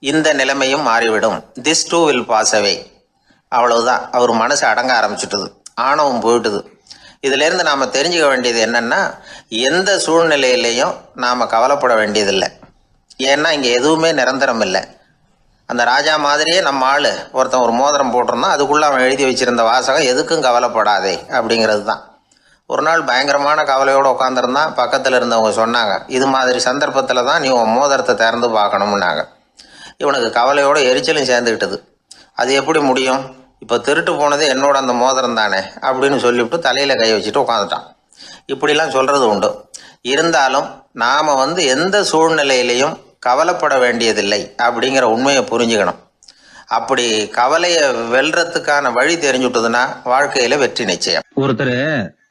இந்த நிலைமையும் மாறிவிடும், this too will pass away. அவ்வளவுதான். அவர் மனசு அடங்க ஆரம்பிச்சுட்டுது, ஆணவம் போயிட்டுது. இதிலேருந்து நாம் தெரிஞ்சுக்க வேண்டியது என்னென்னா, எந்த சூழ்நிலையிலையும் நாம் கவலைப்பட வேண்டியதில்லை. ஏன்னா இங்கே எதுவுமே நிரந்தரம் இல்லை. அந்த ராஜா மாதிரியே நம்ம ஆள் ஒருத்தன் ஒரு மோதிரம் போட்டிருந்தான், அதுக்குள்ளே அவன் எழுதி வச்சிருந்த வாசகம் எதுக்கும் கவலைப்படாதே அப்படிங்கிறது தான். ஒரு நாள் பயங்கரமான கவலையோடு உட்காந்துருந்தான். பக்கத்தில் இருந்தவங்க சொன்னாங்க, இது மாதிரி சந்தர்ப்பத்தில் தான் நீ உன் மோதிரத்தை திறந்து பார்க்கணும்னாங்க. இவனுக்கு கவலையோடு எரிச்சலும் சேர்ந்துக்கிட்டது. அது எப்படி முடியும், இப்போ திருட்டு போனது என்னோட அந்த மோதிரம் தானே அப்படின்னு சொல்லிவிட்டு தலையில் கை வச்சுட்டு உட்காந்துட்டான். இப்படிலாம் சொல்கிறது உண்டு. இருந்தாலும் நாம் எந்த சூழ்நிலையிலையும் கவலைப்பட வேண்டியதில்லை அப்படிங்கிற உண்மையை புரிஞ்சுக்கணும். அப்படி கவலையை வெல்றதுக்கான வழி தெரிஞ்சுட்டதுன்னா வாழ்க்கையில வெற்றி நிச்சயம். ஒருத்தர்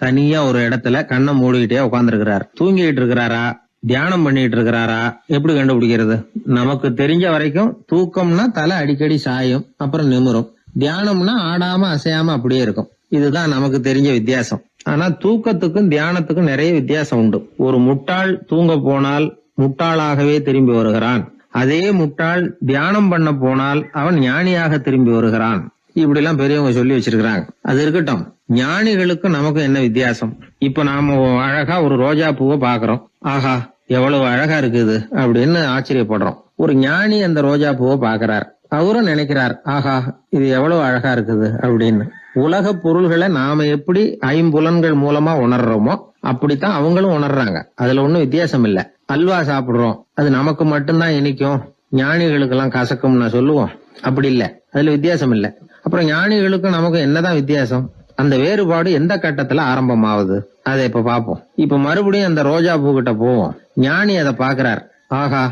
தனியா ஒரு இடத்துல கண்ணை மூடிக்கிட்டே உட்கார்ந்துருக்கிறார். தூங்கிட்டு இருக்கிறாரா, தியானம் பண்ணிட்டு இருக்கிறாரா, எப்படி கண்டுபிடிக்கிறது? நமக்கு தெரிஞ்ச வரைக்கும் தூக்கம்னா தலை அடிக்கடி சாயும், அப்புறம் நிமிரும். தியானம்னா ஆடாம அசையாம அப்படியே இருக்கும். இதுதான் நமக்கு தெரிஞ்ச வித்தியாசம். ஆனா தூக்கத்துக்கும் தியானத்துக்கும் நிறைய வித்தியாசம் உண்டு. ஒரு முட்டாள் தூங்க போனால் முட்டாளாகவே திரும்பி வருகிறான். அதே முட்டாள் தியானம் பண்ண போனால் அவன் ஞானியாக திரும்பி வருகிறான். இப்படி எல்லாம் பெரியவங்க சொல்லி வச்சிருக்கிறாங்க. அது இருக்கட்டும், ஞானிகளுக்கு நமக்கு என்ன வித்தியாசம்? இப்ப நாம அழகா ஒரு ரோஜா பூவை பாக்குறோம். ஆஹா, எவ்வளவு அழகா இருக்குது அப்படின்னு ஆச்சரியப்படுறோம். ஒரு ஞானி அந்த ரோஜா பூவை பாக்குறார். அவரும் நினைக்கிறார், ஆஹா, இது எவ்வளவு அழகா இருக்குது அப்படின்னு. உலக பொருள்களை நாம எப்படி ஐம்புலன்கள் மூலமா உணர்றோமோ அப்படித்தான் அவங்களும் உணர்றாங்க. அதுல ஒண்ணும் வித்தியாசம் இல்ல. அல்வா சாப்பிடுறோம், அது நமக்கு மட்டும்தான் இனிக்கும், ஞானிகளுக்கு எல்லாம் கசக்கும்னு சொல்லுவோம். அப்படி இல்ல, அதுல வித்தியாசம் இல்ல. அப்புறம் ஞானிகளுக்கும் நமக்கு என்னதான் வித்தியாசம்? அந்த வேறுபாடு எந்த கட்டத்துல ஆரம்பமாகுது அதை இப்ப பாப்போம். இப்ப மறுபடியும் அந்த ரோஜா பூ கிட்ட போவோம். ஞானி அதை பாக்குறார். ஆஹா,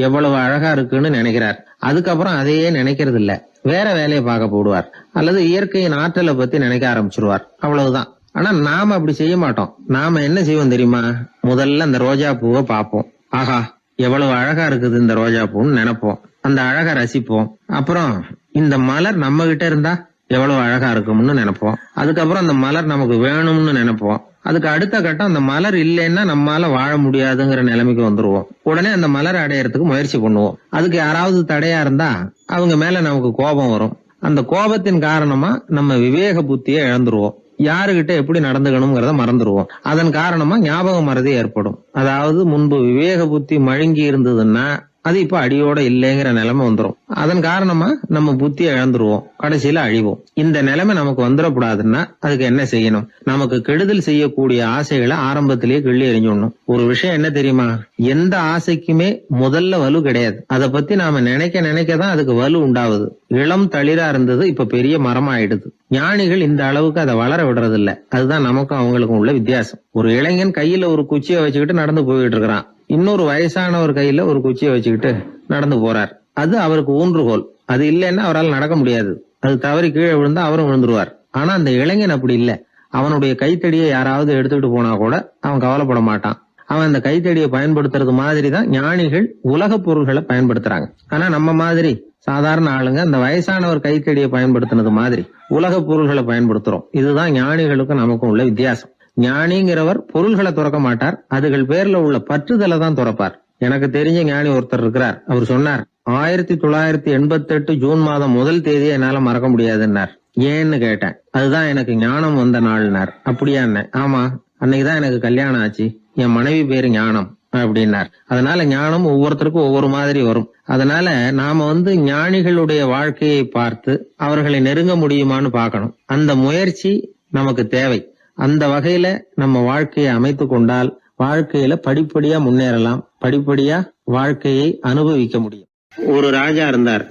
எவ்வளவு அழகா இருக்குன்னு நினைக்கிறார். அதுக்கப்புறம் அதையே நினைக்கிறது இல்ல, வேற வேலையை பார்க்க போடுவார். அல்லது இயற்கையின் ஆற்றலை பத்தி நினைக்க ஆரம்பிச்சிருவார். அவ்வளவுதான். ஆனா நாம அப்படி செய்ய மாட்டோம். நாம என்ன செய்வோம் தெரியுமா? முதல்ல அந்த ரோஜா பூவை பார்ப்போம். ஆஹா, எவ்வளவு அழகா இருக்குது இந்த ரோஜா பூன்னு நினைப்போம். அந்த அழகை ரசிப்போம். அப்புறம் இந்த மலர் நம்ம கிட்ட இருந்தா எவ்வளவு அழகா இருக்கும்னு நினைப்போம். அதுக்கப்புறம் அந்த மலர் நமக்கு வேணும்னு நினைப்போம். அதுக்கு அடுத்த கட்டம், அந்த மலர் இல்லைன்னா நம்மால வாழ முடியாதுங்கிற நிலைமைக்கு வந்துருவோம். உடனே அந்த மலர் அடையறதுக்கு முயற்சி பண்ணுவோம். அதுக்கு யாராவது தடையா இருந்தா அவங்க மேல நமக்கு கோபம் வரும். அந்த கோபத்தின் காரணமா நம்ம விவேக புத்தியை இழந்துருவோம். யாருகிட்ட எப்படி நடந்துக்கணுங்கிறத மறந்துடுவோம். அதன் காரணமா ஞாபக மறதி ஏற்படும். அதாவது முன்பு விவேக புத்தி மழுங்கி இருந்ததுன்னா அது இப்ப அடியோட இல்லைங்கிற நிலைமை வந்துடும். அதன் காரணமா நம்ம புத்தியை இழந்துருவோம், கடைசியில அழிவோம். இந்த நிலைமை நமக்கு வந்துடக்கூடாதுன்னா அதுக்கு என்ன செய்யணும்? நமக்கு கெடுதல் செய்யக்கூடிய ஆசைகளை ஆரம்பத்திலேயே கிள்ளி எறிஞ்சிடணும். ஒரு விஷயம் என்ன தெரியுமா? எந்த ஆசைக்குமே முதல்ல வலு கிடையாது. அதை பத்தி நாம நினைக்க நினைக்கதான் அதுக்கு வலு உண்டாகுது. இளம் தளிரா இருந்தது இப்ப பெரிய மரமா ஆயிடுது. ஞானிகள் இந்த அளவுக்கு அதை வளர விடுறது இல்ல. அதுதான் நமக்கும் அவங்களுக்கும் உள்ள வித்தியாசம். ஒரு இளைஞன் கையில ஒரு குச்சியை வச்சுக்கிட்டு நடந்து போயிட்டு இருக்கிறான். இன்னொரு வயசானவர் கையில ஒரு குச்சியை வச்சுக்கிட்டு நடந்து போறார். அது அவருக்கு ஊன்றுகோல். அது இல்லைன்னா அவரால் நடக்க முடியாது. அது தவறி கீழே விழுந்தா அவரும் விழுந்துருவார். ஆனா அந்த இளைஞன் அப்படி இல்ல. அவனுடைய கைத்தடியை யாராவது எடுத்துக்கிட்டு போனா கூட அவன் கவலைப்பட மாட்டான். அவன் அந்த கைத்தடியை பயன்படுத்துறது மாதிரிதான் ஞானிகள் உலக பொருள்களை பயன்படுத்துறாங்க. ஆனா நம்ம மாதிரி சாதாரண ஆளுங்க அந்த வயசானவர் கைத்தடியை பயன்படுத்தினது மாதிரி உலக பொருள்களை பயன்படுத்துறோம். இதுதான் ஞானிகளுக்கும் நமக்கும் உள்ள வித்தியாசம். ஞானிங்கிறவர் பொருள்களை துறக்க மாட்டார், அதுகள் பேர்ல உள்ள பற்றுதலை தான் துறப்பார். எனக்கு தெரிஞ்ச ஞானி ஒருத்தர் இருக்கிறார். அவர் சொன்னார், 1988 ஜூன் மாதம் 1 தேதியை என்னால மறக்க முடியாதுன்னார். ஏன்னு கேட்டேன். அதுதான் எனக்கு ஞானம் வந்த நாள்னார். அப்படியா? ஆமா, அன்னைக்குதான் எனக்கு கல்யாணம் ஆச்சு, என் மனைவி பேரு ஞானம் அப்படின்னார். அதனால ஞானம் ஒவ்வொருத்தருக்கும் ஒவ்வொரு மாதிரி வரும். அதனால நாம ஞானிகளுடைய வாழ்க்கையை பார்த்து அவர்களை நெருங்க முடியுமான்னு பார்க்கணும். அந்த முயற்சி நமக்கு தேவை. அந்த வகையில நம்ம வாழ்க்கையை அமைத்து கொண்டால் வாழ்க்கையில படிப்படியா முன்னேறலாம், படிப்படியா வாழ்க்கையை அனுபவிக்க முடியும். ஒரு ராஜா இருந்தார்.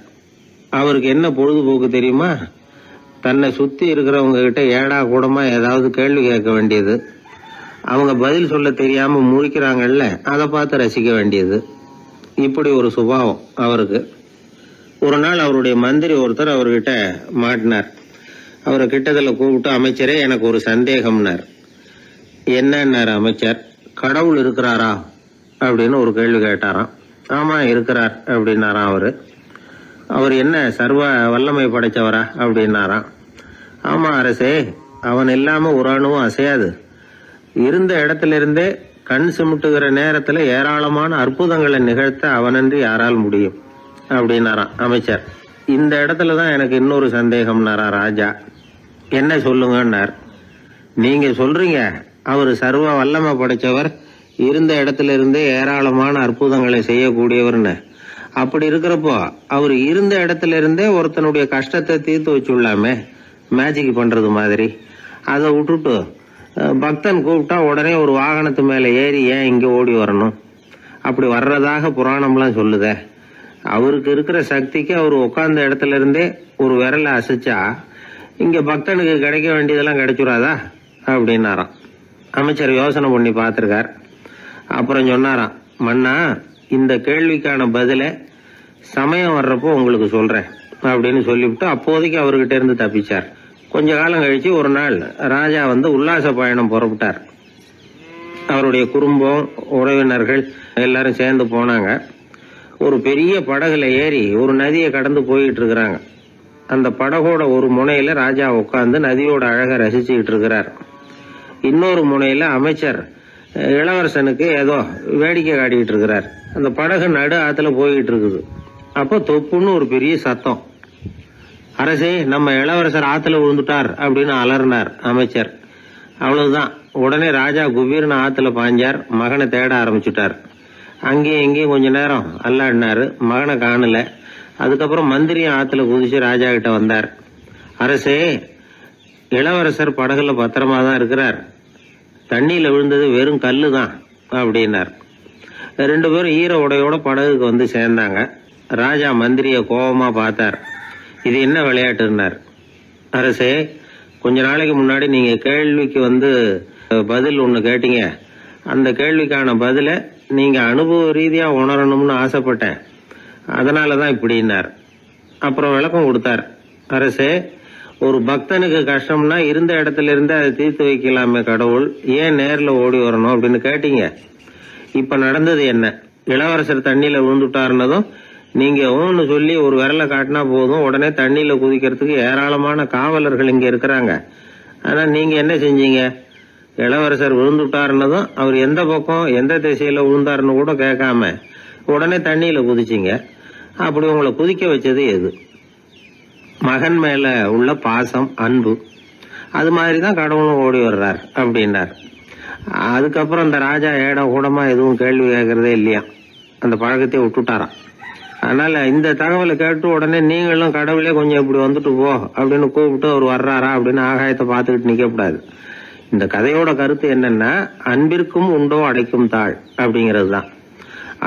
அவருக்கு என்ன பொழுதுபோக்கு தெரியுமா? தன்னை சுத்தி இருக்கிறவங்க கிட்ட ஏடா கூடமா ஏதாவது கேள்வி கேட்க வேண்டியது, அவங்க பதில் சொல்ல தெரியாம முழிக்கிறாங்கல்ல, அதை பார்த்து ரசிக்க வேண்டியது. இப்படி ஒரு சுபாவம் அவருக்கு. ஒரு நாள் அவருடைய மந்திரி ஒருத்தர் அவர்கிட்ட மாட்டினார். அவரை கிட்டத்துல கூப்பிட்டு, அமைச்சரே, எனக்கு ஒரு சந்தேகம்னார். என்னன்னாரு அமைச்சர்? கடவுள் இருக்கிறாரா அப்படின்னு ஒரு கேள்வி கேட்டாராம். ஆமா, இருக்கிறார் அப்படின்னாராம் அவரு. அவர் என்ன சர்வ வல்லமை படைச்சவரா அப்படின்னாராம். ஆமா அரசே, அவன் இல்லாம ஒரு அணுவும் அசையாது. இருந்த இடத்துல இருந்தே கண் சிமிட்டுகிற நேரத்துல ஏராளமான அற்புதங்களை நிகழ்த்த அவனன்றி யாரால் முடியும் அப்படின்னாராம் அமைச்சர். இந்த இடத்துலதான் எனக்கு இன்னொரு சந்தேகம்னாரா ராஜா. என்ன சொல்லுங்கன்னார். நீங்க சொல்றீங்க அவர் சர்வ வல்லமை படைச்சவர், இருந்த இடத்துல இருந்தே ஏராளமான அற்புதங்களை செய்யக்கூடியவர்னு. அப்படி இருக்கிறப்போ அவர் இருந்த இடத்துல இருந்தே ஒருத்தனுடைய கஷ்டத்தை தீர்த்து வச்சுள்ளாமே, மேஜிக் பண்றது மாதிரி. அதை விட்டுட்டு பக்தன் கூப்பிட்டா உடனே ஒரு வாகனத்து மேல ஏறி ஏன் இங்க ஓடி வரணும்? அப்படி வர்றதாக புராணம்லாம் சொல்லுதே. அவருக்கு இருக்கிற சக்திக்கு அவர் உட்கார்ந்த இடத்துல இருந்தே ஒரு விரலை அசைச்சா இங்க பக்தனுக்கு கிடைக்க வேண்டியதெல்லாம் கிடைச்சுடாதா அப்படின்னாராம். அமைச்சர் யோசனை பண்ணி பார்த்திருக்கார். அப்புறம் சொன்னாராம், மன்னா, இந்த கேள்விக்கான பதிலை சமயம் வர்றப்போ உங்களுக்கு சொல்றேன் அப்படின்னு சொல்லிவிட்டு அப்போதைக்கு அவர்கிட்ட இருந்து தப்பிச்சார். கொஞ்ச காலம் கழிச்சு ஒரு நாள் ராஜா உல்லாச பயணம் புறப்பட்டார். அவருடைய குடும்பம், உறவினர்கள் எல்லாரும் சேர்ந்து போனாங்க. ஒரு பெரிய படகுல ஏறி ஒரு நதியை கடந்து போயிட்டு இருக்கிறாங்க. அந்த படகோட ஒரு முனையில ராஜா உட்கார்ந்து நதியோட அழகை ரசிச்சுக்கிட்டு இருக்கிறார். இன்னொரு முனையில அமைச்சர் இளவரசனுக்கு ஏதோ வேடிக்கை காட்டிக்கிட்டு இருக்கிறார். அந்த படகு நடு ஆத்துல போயிட்டு இருக்குது. அப்போ தொப்புன்னு ஒரு பெரிய சத்தம். அரசே, நம்ம இளவரசர் ஆத்துல விழுந்துட்டார் அப்படின்னு அலறினார் அமைச்சர். அவ்வளவுதான். உடனே ராஜா குபீர்னு ஆத்துல பாஞ்சார். மகனை தேட ஆரம்பிச்சுட்டார். அங்கேயும் இங்கேயும் கொஞ்ச நேரம் அல்லாடினாரு. மகனை காணல. அதுக்கப்புறம் மந்திரியும் ஆத்துல குதிச்சு ராஜா கிட்ட வந்தார். அரசே, இளவரசர் படகுல பத்திரமா தான் இருக்கிறார். தண்ணியில விழுந்தது வெறும் கல்லு தான் அப்படின்னார். 2 பேரும் ஈர உடையோட படகுக்கு சேர்ந்தாங்க. ராஜா மந்திரிய கோபமா பார்த்தார். இது என்ன விளையாட்டுன்னார். அரசே, கொஞ்ச நாளைக்கு முன்னாடி நீங்க கேள்விக்கு பதில் ஒண்ணு கேட்டீங்க. அந்த கேள்விக்கான பதில நீங்க அனுபவ ரீதியா உணரணும்னு ஆசைப்பட்டேன். அதனாலதான் இப்படின்னார். அப்புறம் விளக்கம் கொடுத்தார். அரசே, ஒரு பக்தனுக்கு கஷ்டம்னா இருந்த இடத்துல இருந்து அதை தீர்த்து வைக்கலாமே கடவுள், ஏன் நேர்ல ஓடி வரணும் அப்படின்னு கேட்டீங்க. இப்ப நடந்தது என்ன? இளவரசர் தண்ணியில விழுந்துட்டாருன்னதும் நீங்க ஊன்னு சொல்லி ஒரு விரலை காட்டினா போதும், உடனே தண்ணியில குதிக்கிறதுக்கு ஏராளமான காவலர்கள் இங்க இருக்கிறாங்க. ஆனா நீங்க என்ன செஞ்சீங்க? இளவரசர் விழுந்துட்டாருன்னதும் அவர் எந்த பக்கம் எந்த திசையில விழுந்தாருன்னு கூட கேட்காம உடனே தண்ணியில குதிச்சிங்க. அப்படி உங்களை குதிக்க வச்சது எது? மகன் மேல உள்ள பாசம், அன்பு. அது மாதிரிதான் கடவுளும் ஓடி வர்றார் அப்படின்னார். அதுக்கப்புறம் அந்த ராஜா ஏட கூடமா எதுவும் கேள்வி கேட்கறதே இல்லையா, அந்த பழக்கத்தை விட்டுட்டாராம். அதனால இந்த தகவலை கேட்டு உடனே நீங்களும் கடவுளே கொஞ்சம் இப்படி வந்துட்டு போ அப்படின்னு கூப்பிட்டு அவர் வர்றாரா அப்படின்னு ஆகாயத்தை பார்த்துக்கிட்டு நிக்க கூடாது. இந்த கதையோட கருத்து என்னன்னா, அன்பிற்கும் உண்டோ அடைக்கும் தாழ் அப்படிங்கிறது தான்.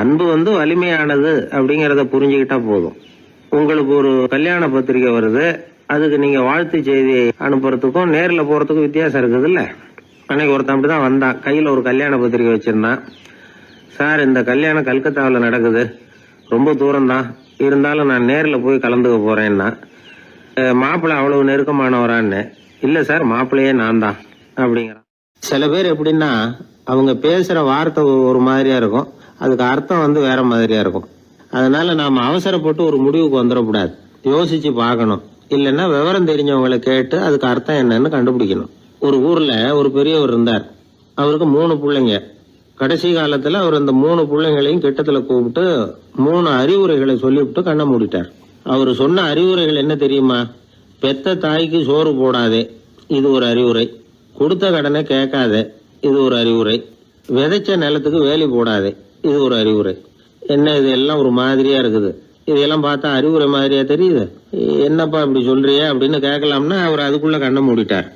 அன்பு வலிமையானது அப்படிங்கறத புரிஞ்சுக்கிட்டா போதும். உங்களுக்கு ஒரு கல்யாண பத்திரிகை வருது, அதுக்கு நீங்க வாழ்த்து செய்தி அனுப்புறதுக்கும் நேர்ல போறதுக்கும் வித்தியாசம் இருக்குது இல்ல. அன்னைக்கு ஒருத்தன் அப்படிதான் வந்தான். கையில ஒரு கல்யாண பத்திரிகை வச்சிருந்தான். சார், இந்த கல்யாணம் கல்கத்தாவில் நடக்குது, ரொம்ப தூரம் தான், இருந்தாலும் நான் நேர்ல போய் கலந்துக்க போறேன்னா. மாப்பிள்ளை அவ்வளவு நெருக்கமானவரான்னு. இல்ல சார், மாப்பிள்ளையே நான் தான் அப்படிங்கிறான். சில பேர் எப்படின்னா, அவங்க பேசுற வார்த்தை ஒரு மாதிரியா இருக்கும், அதுக்கு அர்த்தம் வேற மாதிரியா இருக்கும். அதனால நாம அவசரப்பட்டு ஒரு முடிவுக்கு வந்துடக்கூடாது, யோசிச்சு பார்க்கணும். இல்லைன்னா விவரம் தெரிஞ்சவங்களை கேட்டு அதுக்கு அர்த்தம் என்னன்னு கண்டுபிடிக்கணும். ஒரு ஊர்ல ஒரு பெரியவர் இருந்தார். அவருக்கு 3 பிள்ளைங்க. கடைசி காலத்துல அவர் அந்த 3 பிள்ளைங்களையும் கிட்டத்துல கூப்பிட்டு 3 அறிவுரைகளை சொல்லிவிட்டு கண்ணை மூடிட்டார். அவர் சொன்ன அறிவுரைகள் என்ன தெரியுமா? பெத்த தாய்க்கு சோறு போடாதே, இது ஒரு அறிவுரை. கொடுத்த கடனை கேட்காதே, இது ஒரு அறிவுரை. விதைச்ச நிலத்துக்கு வேலி போடாதே, இது ஒரு அறிவுரை. என்ன இது எல்லாம் ஒரு மாதிரியா இருக்குது, இதெல்லாம் பார்த்தா அறிவுரை மாதிரியா தெரியுது, என்னப்பா இப்படி சொல்றிய அப்படின்னு கேட்கலாம்னா அவர் அதுக்குள்ள கண்ணை மூடிட்டார்.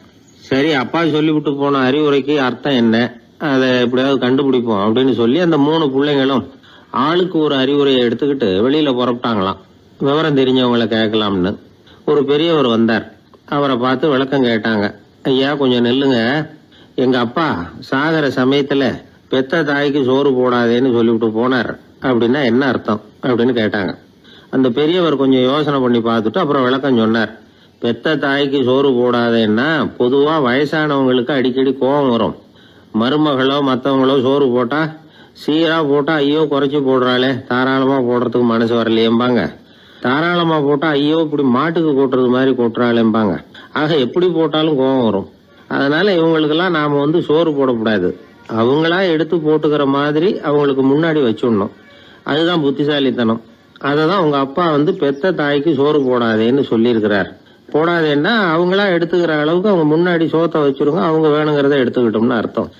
சரி, அப்பா சொல்லிவிட்டு போன அறிவுரைக்கு அர்த்தம் என்ன, அதை எப்படியாவது கண்டுபிடிப்போம் அப்படின்னு சொல்லி அந்த 3 பிள்ளைங்களும் ஆளுக்கு ஒரு அறிவுரையை எடுத்துக்கிட்டு வெளியில புறப்பட்டாங்களாம், விவரம் தெரிஞ்சவங்களை கேட்கலாம்னு. ஒரு பெரியவர் வந்தார். அவரை பார்த்து விளக்கம் கேட்டாங்க. ஐயா, கொஞ்சம் நெல்லுங்க, எங்க அப்பா சாகர சமயத்துல பெத்த தாய்க்கு சோறு போடாதேன்னு சொல்லிவிட்டு போனார், அப்படின்னா என்ன அர்த்தம் அப்படின்னு கேட்டாங்க. அந்த பெரியவர் கொஞ்சம் யோசனை பண்ணி பார்த்துட்டு அப்புறம் விளக்கம் சொன்னார். பெத்த தாய்க்கு சோறு போடாதேன்னா பொதுவா வயசானவங்களுக்கு அடிக்கடி கோபம் வரும். மருமகளோ மற்றவங்களோ சோறு போட்டா சீரா போட்டா ஐயோ குறைச்சி போடுறாளே, தாராளமா போடுறதுக்கு மனசு வரலையேம்பாங்க. தாராளமா போட்டா ஐயோ இப்படி மாட்டுக்கு கொட்டுறது மாதிரி கொட்டுறாளேம்பாங்க. ஆக எப்படி போட்டாலும் கோபம் வரும். அதனால இவங்களுக்கெல்லாம் நாம சோறு போடக்கூடாது, அவங்களா எடுத்து போட்டுக்கிற மாதிரி அவங்களுக்கு முன்னாடி வச்சுடணும். அதுதான் புத்திசாலித்தனம். அததான் உங்க அப்பா பெத்த தாய்க்கு சோறு போடாதேன்னு சொல்லியிருக்கிறார். போடாதேன்னா அவங்களா எடுத்துக்கிற அளவுக்கு அவங்க முன்னாடி சோத்தை வச்சிருங்க, அவங்க வேணுங்கிறத எடுத்துக்கிட்டோம்னு அர்த்தம்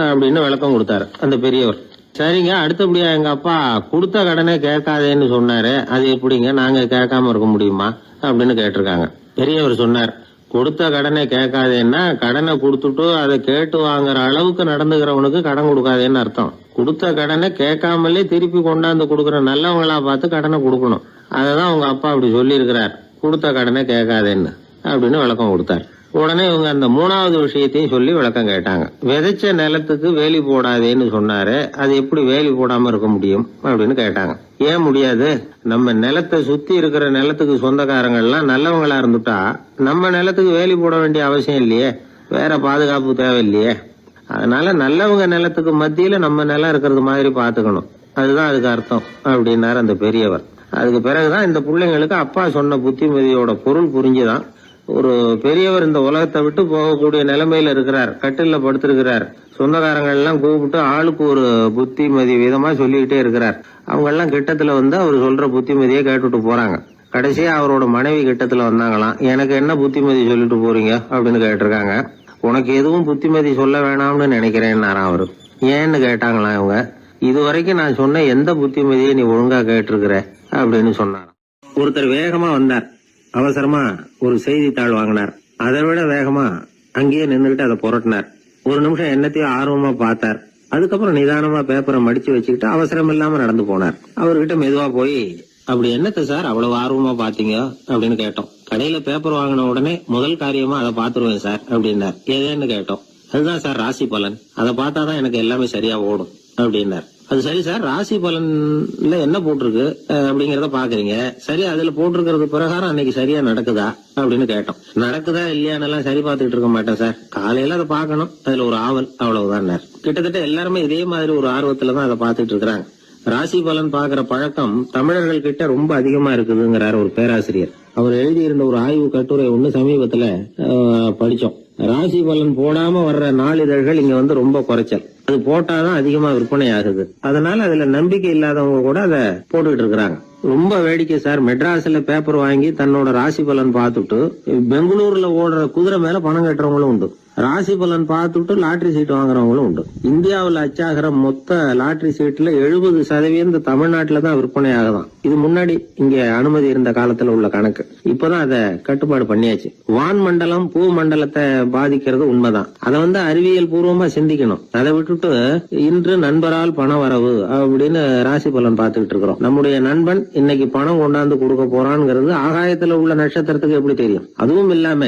அப்படின்னு விளக்கம் கொடுத்தாரு அந்த பெரியவர். சரிங்க, அடுத்தபடியா எங்க அப்பா கொடுத்த கடனே கேட்காதேன்னு சொன்னாரு, அது எப்படிங்க நாங்க கேட்காம இருக்க முடியுமா அப்படின்னு கேட்டிருக்காங்க. பெரியவர் சொன்னார், கொடுத்த கடனை கேட்காதேன்னா கடனை கொடுத்துட்டு அதை கேட்டு வாங்குற அளவுக்கு நடந்துக்கிறவனுக்கு கடன் கொடுக்காதேன்னு அர்த்தம். கொடுத்த கடனை கேட்காமலே திருப்பி கொண்டாந்து கொடுக்கற நல்லவங்களா பார்த்து கடனை கொடுக்கணும். அததான் உங்க அப்பா அப்படி சொல்லி இருக்கிறார், கொடுத்த கடனை கேட்காதேன்னு அப்படின்னு விளக்கம் கொடுத்தார். உடனே இவங்க அந்த மூணாவது விஷயத்தையும் சொல்லி விளக்கம் கேட்டாங்க. விதைச்ச நிலத்துக்கு வேலி போடாதேன்னு சொன்னாரு, அது எப்படி வேலி போடாம இருக்க முடியும் அப்படின்னு கேட்டாங்க. ஏன் முடியாது? நம்ம நிலத்தை சுத்தி இருக்கிற நிலத்துக்கு சொந்தக்காரங்க எல்லாம் நல்லவங்களா இருந்துட்டா நம்ம நிலத்துக்கு வேலி போட வேண்டிய அவசியம் இல்லையே, வேற பாதுகாப்பு தேவையில்லையே. அதனால நல்லவங்க நிலத்துக்கு மத்தியில நம்ம நிலம் இருக்கிறது மாதிரி பாத்துக்கணும், அதுதான் அதுக்கு அர்த்தம் அப்படின்னாரு அந்த பெரியவர். அதுக்கு பிறகுதான் இந்த பிள்ளைங்களுக்கு அப்பா சொன்ன புத்திமதியோட பொருள் புரிஞ்சுதான். ஒரு பெரியவர் இந்த உலகத்தை விட்டு போகக்கூடிய நிலைமையில இருக்கிறார், கட்டில்ல படுத்திருக்கிறார். சொந்தக்காரங்க எல்லாம் கூப்பிட்டு ஆளுக்கு ஒரு புத்திமதி விதமா சொல்லிக்கிட்டே இருக்கிறார். அவங்க எல்லாம் கிட்டத்துல வந்து அவர் சொல்ற புத்திமதியை கேட்டுட்டு போறாங்க. கடைசியா அவரோட மனைவி கிட்டத்துல வந்தாங்களாம். எனக்கு என்ன புத்திமதி சொல்லிட்டு போறீங்க அப்படின்னு கேட்டிருக்காங்க. உனக்கு எதுவும் புத்திமதி சொல்ல வேணாம்னு நினைக்கிறேன்னாராம் அவரு. ஏன்னு கேட்டாங்களாம் இவங்க. இதுவரைக்கும் நான் சொன்ன எந்த புத்திமதியை நீ ஒழுங்கா கேட்டிருக்கிற அப்படின்னு சொன்னாராம். ஒருத்தர் வேகமா வந்தார், அவசரமா ஒரு செய்தித்தாள் வாங்கினார். அதை விட வேகமா அங்கேயே நின்றுகிட்டு அதை புரட்டினார். ஒரு நிமிஷம் என்னத்தையும் ஆர்வமா பார்த்தார். அதுக்கப்புறம் நிதானமா பேப்பரை மடிச்சு வச்சுக்கிட்டு அவசரம் இல்லாம நடந்து போனார். அவர்கிட்ட மெதுவா போய், அப்படி என்னத்த சார் அவ்வளவு ஆர்வமா பாத்தீங்க அப்படின்னு கேட்டோம். கடையில பேப்பர் வாங்கின உடனே முதல் காரியமா அதை பாத்துருவேன் சார் அப்படின்னார். ஏதேன்னு கேட்டோம். அதுதான் சார் ராசி பலன், அதை பார்த்தாதான் எனக்கு எல்லாமே சரியா ஓடும் அப்படின்னார். அது சரி சார், ராசி பலன்ல என்ன போட்டிருக்கு அப்படிங்கறத பாக்குறீங்க, சரி அதுல போட்டிருக்கிறது பிரகாரம் அன்னைக்கு சரியா நடக்குதா அப்படின்னு கேட்டோம். நடக்குதா இல்லையான்னு எல்லாம் சரி பார்த்துட்டு இருக்க மாட்டேன் சார், காலையில அதை பாக்கணும், அதுல ஒரு ஆவல், அவ்வளவுதான். கிட்டத்தட்ட எல்லாருமே இதே மாதிரி ஒரு ஆர்வத்துலதான் அதை பாத்துட்டு இருக்கிறாங்க. ராசி பலன் பாக்குற பழக்கம் தமிழர்கள் கிட்ட ரொம்ப அதிகமா இருக்குதுங்கிறார் ஒரு பேராசிரியர். அவர் எழுதியிருந்த ஒரு ஆய்வு கட்டுரை ஒண்ணு சமீபத்துல படிச்சோம். ராசி பலன் போடாம வர்ற நாளிதழ்கள் இங்க வந்து ரொம்ப குறைச்சல், அது போட்டாதான் அதிகமா விற்பனை ஆகுது. அதனால அதுல நம்பிக்கை இல்லாதவங்க கூட அதை போட்டுக்கிட்டு இருக்கிறாங்க. ரொம்ப வேடிக்கை சார், மெட்ராஸ்ல பேப்பர் வாங்கி தன்னோட ராசி பலன் பார்த்துட்டு பெங்களூர்ல ஓடுற குதிரை மேல பணம் கட்டுறவங்களும் உண்டு. ராசி பலன் பார்த்துட்டு லாட்டரி சீட் வாங்குறவங்களும் உண்டு. இந்தியாவில் அச்சாகிற மொத்த லாட்டரி சீட்ல 70% தமிழ்நாட்டுல தான் விற்பனை ஆகுதான். இது முன்னாடி இங்க அனுமதி இருந்த காலத்துல உள்ள கணக்கு. இப்பதான் அதை கட்டுப்பாடு பண்ணியாச்சு. வான் மண்டலம் பூ மண்டலத்தை பாதிக்கிறது உண்மைதான், அதை வந்து அறிவியல் பூர்வமா சிந்திக்கணும். அதை விட்டுட்டு இன்று நண்பரால் பண வரவு அப்படின்னு ராசி பலன் பார்த்துக்கிட்டு இருக்கிறோம். நம்முடைய நண்பன் இன்னைக்கு பணம் கொண்டாந்து கொடுக்க போறான்ங்கிறது ஆகாயத்துல உள்ள நட்சத்திரத்துக்கு எப்படி தெரியும்? அதுவும் இல்லாம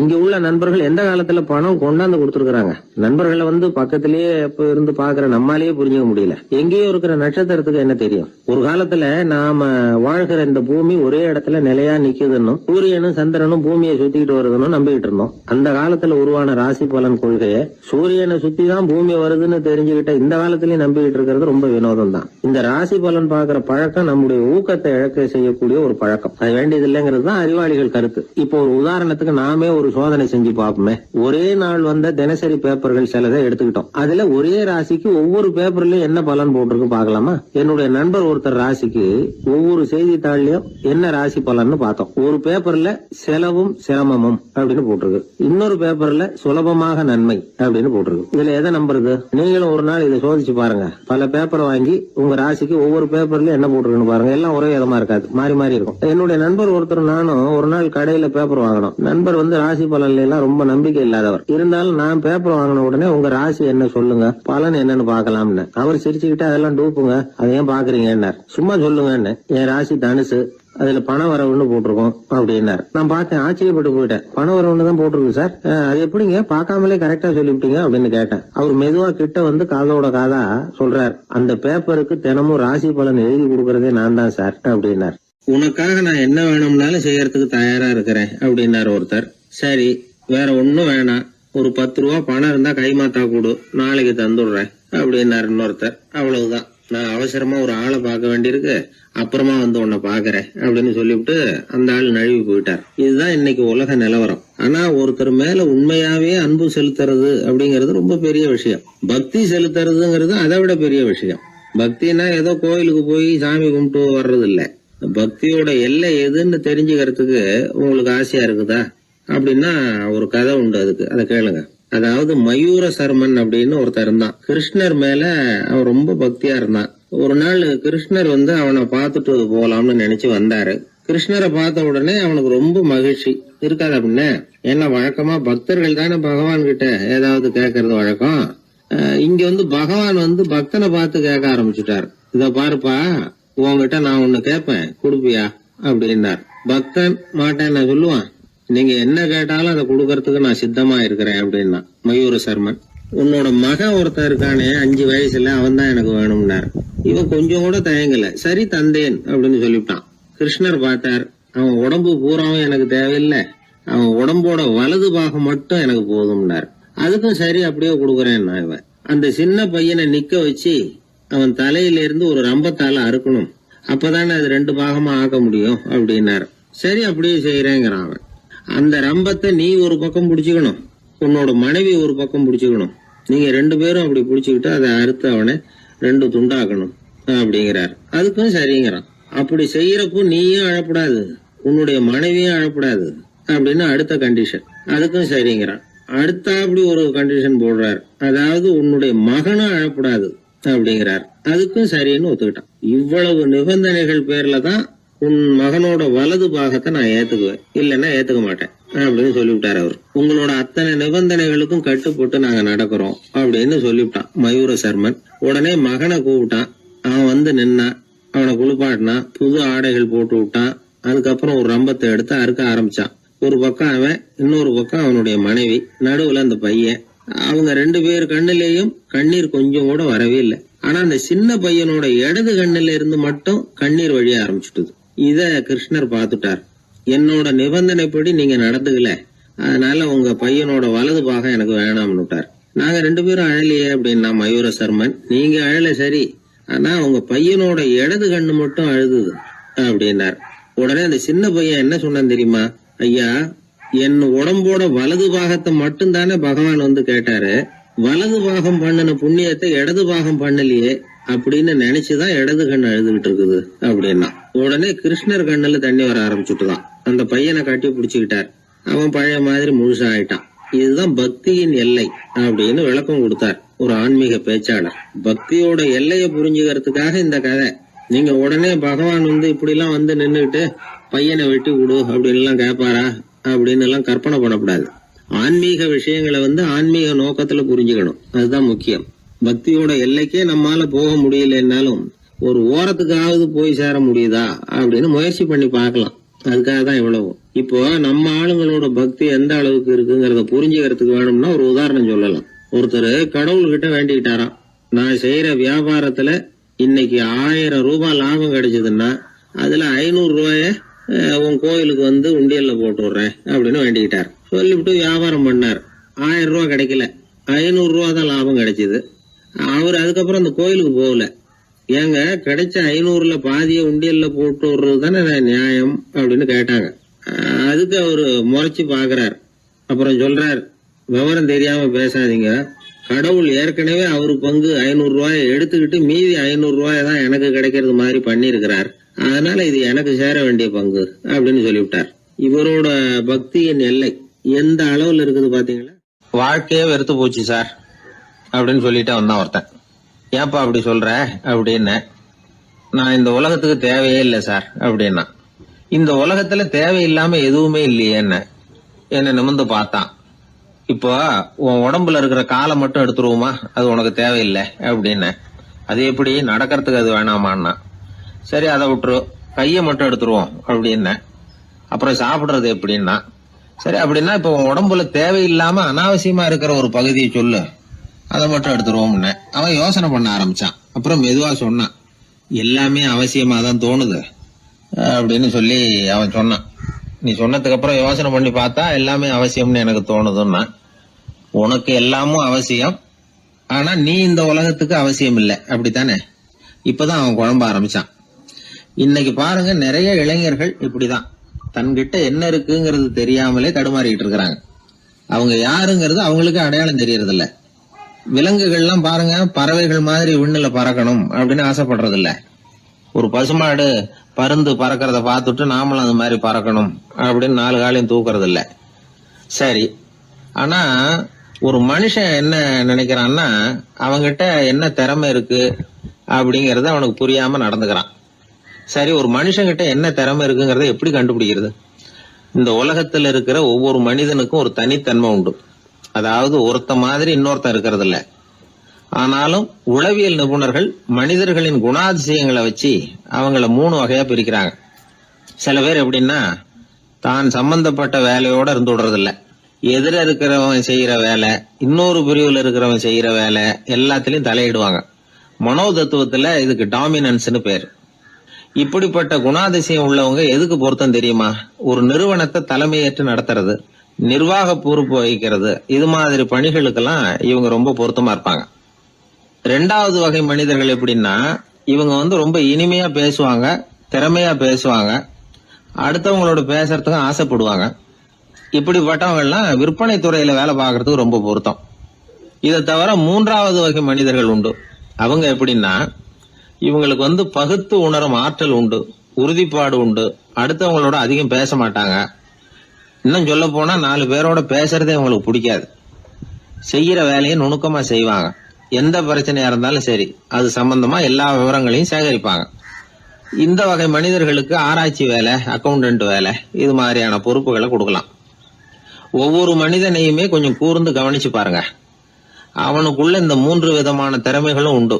இங்க உள்ள நண்பர்கள் எந்த காலத்துல பணம் கொண்டாந்து கொடுத்துருக்காங்க. நண்பர்களை வந்து பக்கத்திலேயே இருந்து பாக்குற நம்மாலேயே புரிஞ்சுக்க முடியல, எங்கேயோ இருக்கிற நட்சத்திரத்துக்கு என்ன தெரியும்? ஒரு காலத்துல நாம வாழ்கிற இந்த பூமி ஒரே இடத்துல நிலையா நிக்குதுன்னு, சூரியனும் சந்திரனும் பூமியை சுத்திக்கிட்டு வருதுன்னு நம்பிக்கிட்டு இருந்தோம். அந்த காலத்துல உருவான ராசி பலன் கொள்கையை சூரியனை சுத்தி தான் பூமி வருதுன்னு தெரிஞ்சுக்கிட்ட இந்த காலத்திலயும் நம்பிக்கிட்டு இருக்கிறது ரொம்ப வினோதம் தான். இந்த ராசி பலன் பாக்குற பழக்கம் நம்முடைய ஊக்கத்தை இழக்க செய்யக்கூடிய ஒரு பழக்கம், அது வேண்டியது இல்லைங்கிறது தான் அறிவாளிகள் கருத்து. இப்போ ஒரு உதாரணத்துக்கு நாமே ஒரு சோதனை செஞ்சு பார்ப்போமே. ஒரே நாள் வந்த தினசரி பேப்பர்கள் சிலதை எடுத்துக்கிட்டோம். அதுல ஒரே ராசிக்கு ஒவ்வொரு பேப்பர்லயும் என்ன பலன் போட்டிருக்கு பாக்கலாமா? என்னுடைய நண்பர் ஒருத்தர் ராசிக்கு ஒவ்வொரு செய்தித்தாள்லயும் என்ன ராசி பலன்னு பார்த்தோம். ஒரு பேப்பர்ல செலவும் சிரமமும் அப்படின்னு போட்டிருக்கு, இன்னொரு பேப்பர்ல சுலபமாக நன்மை அப்படின்னு போட்டிருக்கு. இதுல எதை நம்புறது? நீங்களும் ஒரு நாள் இதை சோதிச்சு பாருங்க. பல பேப்பர் வாங்கி உங்க ராசிக்கு ஒவ்வொரு பேப்பர்லயும் என்ன போட்டிருக்குன்னு பாருங்க. எல்லாம் ஒரே விதமா இருக்காது, மாறி மாறி இருக்கும். என்னுடைய நண்பர் ஒருத்தர் நானும் ஒரு நாள் கடையில பேப்பர் வாங்கணும். நண்பர் வந்து ராசி பலன்ல எல்லாம் ரொம்ப நம்பிக்கை இல்லாதவர். இருந்தாலும் நான் பேப்பர் வாங்கின உடனே உங்க ராசி என்ன சொல்லுங்க, பலன் என்னன்னு பாக்கலாம்னு. அவர் சிரிச்சுக்கிட்டு அதெல்லாம் டூப்புங்க, அதை ஏன் பாக்குறீங்கன்னார். சும்மா சொல்லுங்கன்னு. என் ராசி தனுசு, அதுல பண வரவுன்னு போட்டிருக்கோம் அப்படின்னாரு. நான் பார்த்தேன், ஆச்சரியப்பட்டு போயிட்டேன். பண வரவுன்னு தான் போட்டிருக்கு சார், அது எப்படிங்க பார்க்காமலே கரெக்டா சொல்லிவிட்டீங்க அப்படின்னு கேட்டேன். அவர் மெதுவா கிட்ட வந்து காதோட காதா சொல்றார், அந்த பேப்பருக்கு தினமும் ராசி பலன் எழுதி கொடுக்கறதே நான் தான் சார் அப்படின்னார். உனக்காக நான் என்ன வேணும்னாலும் செய்யறதுக்கு தயாரா இருக்கிறேன் அப்படின்னாரு ஒருத்தர். சரி, வேற ஒன்னும் வேணாம், ஒரு 10 ரூபா பணம் இருந்தா கைமாத்தா கொடு, நாளைக்கு தந்துடுறேன் அப்படின்னாரு இன்னொருத்தர். அவ்வளவுதான், நான் அவசரமா ஒரு ஆளை பார்க்க வேண்டியிருக்கு, அப்புறமா வந்து உன்னை பாக்குறேன் அப்படின்னு சொல்லிவிட்டு அந்த ஆள் நழுவி போயிட்டார். இதுதான் இன்னைக்கு உலக நிலவரம். ஆனா ஒருத்தர் மேல உண்மையாவே அன்பு செலுத்துறது அப்படிங்கறது ரொம்ப பெரிய விஷயம். பக்தி செலுத்துறதுங்கிறது அதை விட பெரிய விஷயம். பக்தினா ஏதோ கோயிலுக்கு போய் சாமி கும்பிட்டு வர்றது இல்ல. பக்தியோட எல்லை எதுன்னு தெரிஞ்சுக்கிறதுக்கு உங்களுக்கு ஆசையா இருக்குதா அப்படின்னா ஒரு கதை உண்டு, அதுக்கு அதை கேளுங்க. அதாவது மயூர சர்மன் அப்படின்னு ஒருத்தர் இருந்தான். கிருஷ்ணர் மேல அவன் ரொம்ப பக்தியா இருந்தான். ஒரு நாள் கிருஷ்ணர் வந்து அவனை பார்த்துட்டு போலாம்னு நினைச்சு வந்தாரு. கிருஷ்ணரை பார்த்த உடனே அவனுக்கு ரொம்ப மகிழ்ச்சி இருக்காது அப்படின்னா. ஏன்னா வழக்கமா பக்தர்கள் தானே பகவான் கிட்ட ஏதாவது கேட்கறது வழக்கம். இங்க வந்து பகவான் வந்து பக்தனை பார்த்து கேட்க ஆரம்பிச்சுட்டாரு. இத பாருப்பா, உன்கிட்ட நான் ஒண்ணு கேட்பேன், கொடுப்பியா அப்படின்னார். பக்தன் மாட்டேன் நான் சொல்லுவான், நீங்க என்ன கேட்டாலும் அதை கொடுக்கறதுக்கு நான் சித்தமா இருக்கிறேன் அப்படின்னா மயூர சர்மன். உன்னோட மகன் ஒருத்தன் இருக்கானே 5 வயசுல, அவன் தான் எனக்கு வேணும்னாரு. இவன் கொஞ்சம் கூட தயங்கல, சரி தந்தேன் அப்படின்னு சொல்லிவிட்டான். கிருஷ்ணர் பார்த்தார், அவன் உடம்பு பூராவும் எனக்கு தேவையில்லை, அவன் உடம்போட வலது பாகம் மட்டும் எனக்கு போதும்னார். அதுக்கும் சரி அப்படியே கொடுக்குறேன்னா இவன். அந்த சின்ன பையனை நிக்க வச்சு அவன் தலையில இருந்து ஒரு ரம்பத்தால அறுக்கணும், அப்பதானே அது 2 பாகமா ஆக்க முடியும் அப்படின்னாரு. சரி அப்படியே செய்யறேங்கிறான் அவன். அந்த ரம்பத்தை நீ ஒரு பக்கம் பிடிச்சுக்கணும், உன்னோட மனைவி ஒரு பக்கம் பிடிச்சுக்கணும், நீங்க 2 பேரும் அப்படி பிடிச்சுக்கிட்டு அதை அறுத்து அவனை 2 துண்டாக்கணும் அப்படிங்கிறார். அதுக்கும் சரிங்கிறான். அப்படி செய்யறப்போ நீயும் அழப்படாது, உன்னுடைய மனைவியும் அழப்படாது அப்படின்னு அடுத்த கண்டிஷன். அதுக்கும் சரிங்கிறான். அடுத்த அப்படி ஒரு கண்டிஷன் போடுறார், அதாவது உன்னுடைய மகனும் அழப்படாது அப்படிங்கிறார். அதுக்கும் சரின்னு ஒத்துக்கிட்டான். இவ்வளவு நிபந்தனைகள் பேர்ல தான் உன் மகனோட வலது பாகத்தை நான் ஏத்துக்குவேன், இல்லைன்னா ஏத்துக்க மாட்டேன் அப்படின்னு சொல்லிவிட்டார் அவர். உங்களோட அத்தனை நிபந்தனைகளுக்கும் கட்டுப்பட்டு நாங்க நடக்கிறோம் அப்படின்னு சொல்லிவிட்டான் மயூர சர்மன். உடனே மகனை கூப்பிட்டான். அவன் வந்து நின்னான், அவனை குளிப்பாட்டினான், புது ஆடைகள் போட்டு விட்டான். அதுக்கப்புறம் ஒரு ரம்பத்தை எடுத்து அறுக்க ஆரம்பிச்சான். ஒரு பக்கம் அவன், இன்னொரு பக்கம் அவனுடைய மனைவி, நடுவுல அந்த பையன். அவங்க 2 பேர் கண்ணிலேயும் கண்ணீர் கொஞ்சம் கூட வரவே இல்லை. ஆனா அந்த சின்ன பையனோட இடது கண்ணில இருந்து மட்டும் கண்ணீர் வழிய ஆரம்பிச்சுட்டுது. இத கிருஷ்ணர் பார்த்துட்டார். என்னோட நிபந்தனைப்படி நீங்க நடந்துக்கல, அதனால உங்க பையனோட வலது பாகம் எனக்கு வேணாம்னு விட்டார். நாங்க 2 பேரும் அழலையே அப்படின்னா மயூர சர்மன். நீங்க அழல சரி, ஆனா உங்க பையனோட இடது கண்ணு மட்டும் அழுதுது அப்படின்னார். உடனே அந்த சின்ன பையன் என்ன சொன்னான் தெரியுமா? ஐயா, என் உடம்போட வலது பாகத்தை மட்டும் தானே பகவான் வந்து கேட்டாரு, வலது பாகம் பண்ணின புண்ணியத்தை இடது பாகம் பண்ணலையே அப்படின்னு நினைச்சுதான் இடது கண்ணு அழுதுகிட்டு இருக்குது அப்படின்னா. உடனே கிருஷ்ணர் கண்ணுல தண்ணி வர ஆரம்பிச்சுட்டுதான். அந்த பையனை கட்டி பிடிச்சுக்கிட்டார். அவன் பழைய மாதிரி முழுசா ஆயிட்டான். இதுதான் பக்தியின் எல்லை அப்படின்னு விளக்கம் கொடுத்தார் ஒரு ஆன்மீக பேச்சாளர். பக்தியோட எல்லையை புரிஞ்சுக்கிறதுக்காக இந்த கதை. நீங்க உடனே பகவான் வந்து இப்படி எல்லாம் வந்து நின்னுகிட்டு பையனை வெட்டி விடு அப்படின்னு எல்லாம் கேட்பாரா அப்படின்னு எல்லாம் கற்பனை பண்ணக்கூடாது. ஆன்மீக விஷயங்களை வந்து ஆன்மீக நோக்கத்துல புரிஞ்சுக்கணும், அதுதான் முக்கியம். பக்தியோட எல்லைக்கே நம்மால போக முடியலன்னாலும் ஒரு ஓரத்துக்காவது போய் சேர முடியுதா அப்படின்னு முயற்சி பண்ணி பார்க்கலாம். அதுக்காக தான் இவ்வளவு. இப்போ நம்ம ஆளுங்களோட பக்தி எந்த அளவுக்கு இருக்குங்கிறத புரிஞ்சுக்கிறதுக்கு வேணும்னா ஒரு உதாரணம் சொல்லலாம். ஒருத்தர் கடவுள்கிட்ட வேண்டிக்கிட்டாராம், நான் செய்யற வியாபாரத்துல இன்னைக்கு 1000 ரூபாய் லாபம் கிடைச்சதுன்னா அதுல 500 ரூபாய உன் கோயிலுக்கு வந்து உண்டியல்ல போட்டு விடுறேன் அப்படின்னு வேண்டிக்கிட்டார். சொல்லிவிட்டு வியாபாரம் பண்ணார். 1000 ரூபாய் கிடைக்கல, 500 ரூபா தான் லாபம் கிடைச்சது. அவர் அதுக்கப்புறம் அந்த கோயிலுக்கு போகல. ஏங்க, கிடைச்ச 500ல பாதிய உண்டியல்ல போட்டு விடுறது தானே நியாயம் அப்படின்னு கேட்டாங்க. அதுக்கு அவரு முறைச்சு பாக்குறார். அப்புறம் சொல்றார், விவரம் தெரியாம பேசாதீங்க, கடவுள் ஏற்கனவே அவரு பங்கு 500 ரூபாயை எடுத்துக்கிட்டு மீதி 500 ரூபாய் தான் எனக்கு கிடைக்கிறது மாதிரி பண்ணிருக்கிறார், அதனால இது எனக்கு சேர வேண்டிய பங்கு அப்படின்னு சொல்லிவிட்டார். இவரோட பக்தியின் எல்லை எந்த அளவுல இருக்குது பாத்தீங்களா? வாழ்க்கையே வெறுத்து போச்சு சார் அப்படின்னு சொல்லிட்டு வந்தான் ஒருத்தன். ஏன்பா அப்படி சொல்ற அப்படின்னு. நான் இந்த உலகத்துக்கு தேவையே இல்லை சார் அப்படின்னா. இந்த உலகத்துல தேவையில்லாம எதுவுமே இல்லையே என்ன நிமிர்ந்து பார்த்தான். இப்போ உன் உடம்புல இருக்கிற காலை மட்டும் எடுத்துருவோமா, அது உனக்கு தேவையில்லை அப்படின்னு. அது எப்படி, நடக்கிறதுக்கு அது வேணாமான்னா. சரி அதை விட்டுரு, கையை மட்டும் எடுத்துருவோம் அப்படின்னு. அப்புறம் சாப்பிடுறது எப்படின்னா. சரி அப்படின்னா இப்போ உன் உடம்புல தேவையில்லாம அனாவசியமா இருக்கிற ஒரு பகுதியை சொல்லு, அதை மட்டும் எடுத்துருவோம்னு. அவன் யோசனை பண்ண ஆரம்பிச்சான். அப்புறம் மெதுவா சொன்னான், எல்லாமே அவசியமா தான் தோணுது அப்படின்னு சொல்லி அவன் சொன்னான். நீ சொன்னதுக்கு அப்புறம் யோசனை பண்ணி பார்த்தா எல்லாமே அவசியம்னு எனக்கு தோணுதுன்னா. உனக்கு எல்லாமும் அவசியம், ஆனா நீ இந்த உலகத்துக்கு அவசியம் இல்லை அப்படித்தானே? இப்பதான் அவன் குழம்ப ஆரம்பிச்சான். இன்னைக்கு பாருங்க, நிறைய இளைஞர்கள் இப்படிதான் தன்கிட்ட என்ன இருக்குங்கிறது தெரியாமலே தடுமாறிட்டு இருக்கிறாங்க. அவங்க யாருங்கிறது அவங்களுக்கு அடையாளம் தெரியறது இல்ல. விலங்குகள்லாம் பாருங்க, பறவைகள் மாதிரி விண்ணுல பறக்கணும் அப்படின்னு ஆசைப்படுறது இல்ல. ஒரு பசுமாடு பருந்து பறக்கிறத பார்த்துட்டு நாமளும் அது மாதிரி பறக்கணும் அப்படின்னு 4 காலையும் தூக்குறது இல்ல. சரி, ஆனா ஒரு மனுஷன் என்ன நினைக்கிறான்னா, அவங்கிட்ட என்ன திறமை இருக்கு அப்படிங்கறத அவனுக்கு புரியாம நடந்துக்கிறான். சரி, ஒரு மனுஷங்கிட்ட என்ன திறமை இருக்குங்கிறத எப்படி கண்டுபிடிக்கிறது? இந்த உலகத்துல இருக்கிற ஒவ்வொரு மனிதனுக்கும் ஒரு தனித்தன்மை உண்டு. அதாவது ஒருத்த மாதிரி இன்னொருத்த இருக்கிறது இல்ல. ஆனாலும் உளவியல் நிபுணர்கள் மனிதர்களின் குணாதிசயங்களை வச்சு அவங்கள 3 வகையா பிரிக்கிறாங்க. சில பேர் எப்படின்னா, தான் சம்பந்தப்பட்ட வேலையோட இருந்து விடுறதில்ல. எதிர இருக்கிறவன் செய்யற வேலை, இன்னொரு பிரிவுல இருக்கிறவன் செய்யற வேலை எல்லாத்திலயும் தலையிடுவாங்க. மனோ தத்துவத்துல இதுக்கு டாமினன்ஸ்னு பேர். இப்படிப்பட்ட குணாதிசயம் உள்ளவங்க எதுக்கு பொருத்தம் தெரியுமா? ஒரு நிறுவனத்தை தலைமையேற்று நடத்துறது, நிர்வாக பொறுப்பு வகிக்கிறது, இது மாதிரி பணிகளுக்கெல்லாம் இவங்க ரொம்ப பொருத்தமா இருப்பாங்க. 2வது வகை மனிதர்கள் எப்படின்னா, இவங்க ரொம்ப இனிமையா பேசுவாங்க, திறமையா பேசுவாங்க, அடுத்தவங்களோட பேசுறதுக்கு ஆசைப்படுவாங்க. இப்படிப்பட்டவங்க எல்லாம் விற்பனை துறையில வேலை பார்க்கறதுக்கு ரொம்ப பொருத்தம். இதை தவிர 3வது வகை மனிதர்கள் உண்டு. அவங்க எப்படின்னா, இவங்களுக்கு பகுத்து உணரும் ஆற்றல் உண்டு, உறுதிப்பாடு உண்டு, அடுத்தவங்களோட அதிகம் பேச மாட்டாங்க. இன்னும் சொல்ல போனா 4 பேரோட பேசுறதே அவங்களுக்கு பிடிக்காது. செய்யற வேலையை நுணுக்கமா செய்வாங்க. எந்த பிரச்சனையா இருந்தாலும் சரி, அது சம்பந்தமா எல்லா விவரங்களையும் சேகரிப்பாங்க. இந்த வகை மனிதர்களுக்கு ஆராய்ச்சி வேலை, அக்கவுண்டன்ட் வேலை, இது மாதிரியான பொறுப்புகளை கொடுக்கலாம். ஒவ்வொரு மனிதனையுமே கொஞ்சம் கூர்ந்து கவனிச்சு பாருங்க. அவனுக்குள்ள இந்த 3 விதமான திறமைகளும் உண்டு.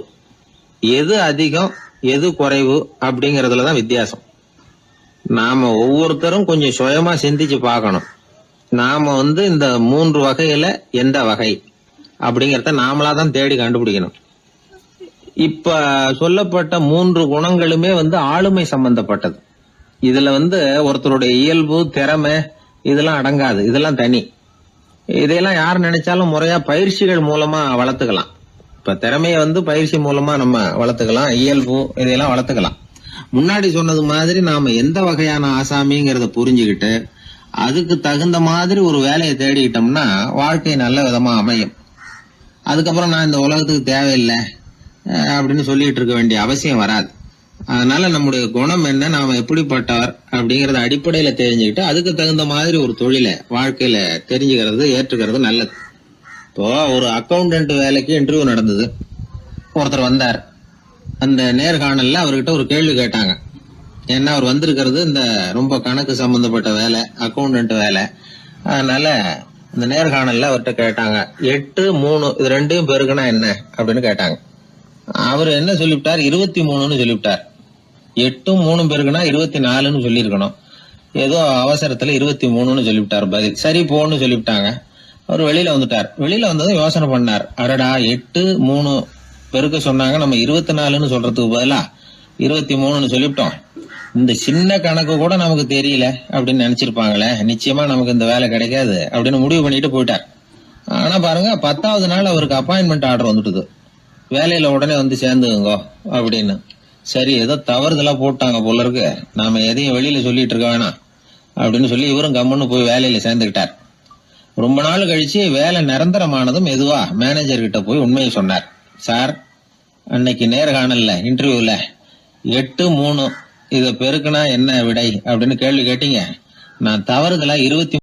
எது அதிகம் எது குறைவு அப்படிங்கறதுலதான் வித்தியாசம். நாம ஒவ்வொருத்தரும் கொஞ்சம் சுயமா சிந்திச்சு பார்க்கணும். நாம இந்த 3 வகையில எந்த வகை அப்படிங்கறத நாமளாதான் தேடி கண்டுபிடிக்கணும். இப்ப சொல்லப்பட்ட 3 குணங்களுமே ஆளுமை சம்பந்தப்பட்டது. இதுல ஒருத்தருடைய இயல்பு, திறமை இதெல்லாம் அடங்காது. இதெல்லாம் தனி. இதையெல்லாம் யார் நினைச்சாலும் முறையா பயிற்சிகள் மூலமா வளர்த்துக்கலாம். இப்ப திறமைய பயிற்சி மூலமா நம்ம வளர்த்துக்கலாம், இயல்பு இதையெல்லாம் வளர்த்துக்கலாம். முன்னாடி சொன்னது மாதிரி நாம எந்த வகையான ஆசாமிங்கிறத புரிஞ்சுக்கிட்டு அதுக்கு தகுந்த மாதிரி ஒரு வேலையை தேடிக்கிட்டோம்னா வாழ்க்கை நல்ல விதமா அமையும். அதுக்கப்புறம் நான் இந்த உலகத்துக்கு தேவையில்லை அப்படின்னு சொல்லிட்டு இருக்க வேண்டிய அவசியம் வராது. அதனால நம்முடைய குணம் என்ன, நாம எப்படிப்பட்டவர் அப்படிங்கறத அடிப்படையில தெரிஞ்சுக்கிட்டு அதுக்கு தகுந்த மாதிரி ஒரு தொழிலை வாழ்க்கையில தெரிஞ்சுக்கிறது, ஏற்றுக்கிறது நல்லது. இப்போ ஒரு அக்கவுண்டன்ட் வேலைக்கு இன்டர்வியூ நடந்தது. ஒருத்தர் வந்தார். அந்த நேர்காணல்ல அவர்கிட்ட ஒரு கேள்வி கேட்டாங்க. ஏன்னா அவர் வந்திருக்கிறது இந்த ரொம்ப கணக்கு சம்பந்தப்பட்ட வேலை, அக்கவுண்டன்ட் வேலை. அதனால இந்த நேர்காணல்ல அவர்கிட்ட கேட்டாங்க, 8, 3 இது 2 பெருக்குனா என்ன அப்படின்னு கேட்டாங்க. அவர் என்ன சொல்லிவிட்டார், 23ன்னு சொல்லிவிட்டார். 8 3 பெருக்குனா 24ன்னு சொல்லியிருக்கணும். ஏதோ அவசரத்துல 23ன்னு சொல்லிவிட்டார் பதில். சரி போன்னு சொல்லிவிட்டாங்க. அவர் வெளியில வந்துட்டார். வெளியில வந்ததும் யோசனை பண்ணார், அடடா 8 3 பெருக்க சொன்னாங்க, நம்ம 24ன்னு சொல்றதுக்கு பதிலா 23ன்னு சொல்லிவிட்டோம். இந்த சின்ன கணக்கு கூட நமக்கு தெரியல அப்படின்னு நினைச்சிருப்பாங்களே, நிச்சயமா நமக்கு இந்த வேலை கிடைக்காது அப்படின்னு முடிவு பண்ணிட்டு போயிட்டார். ஆனா பாருங்க, 10வது நாள் அவருக்கு அப்பாயின்மெண்ட் ஆர்டர் வந்துட்டுது. வேலையில உடனே சேர்ந்துங்க அப்படின்னு. சரி, ஏதோ தவறுதலா போட்டாங்க போல இருக்கு, நாம எதையும் வெளியில சொல்லிட்டு இருக்க வேணாம் அப்படின்னு சொல்லி இவரும் கம்முன்னு போய் வேலையில சேர்ந்துக்கிட்டார். ரொம்ப நாள் கழிச்சு வேலை நிரந்தரமானதும் மெதுவா மேனேஜர் கிட்ட போய் உண்மையை சொன்னார். சார், அன்னைக்கு நேர்காணல்ல இன்டர்வியூல 8 3 இத பெருக்குனா என்ன விடை அப்படின்னு கேள்வி கேட்டீங்க. நான் தவறுதலா 23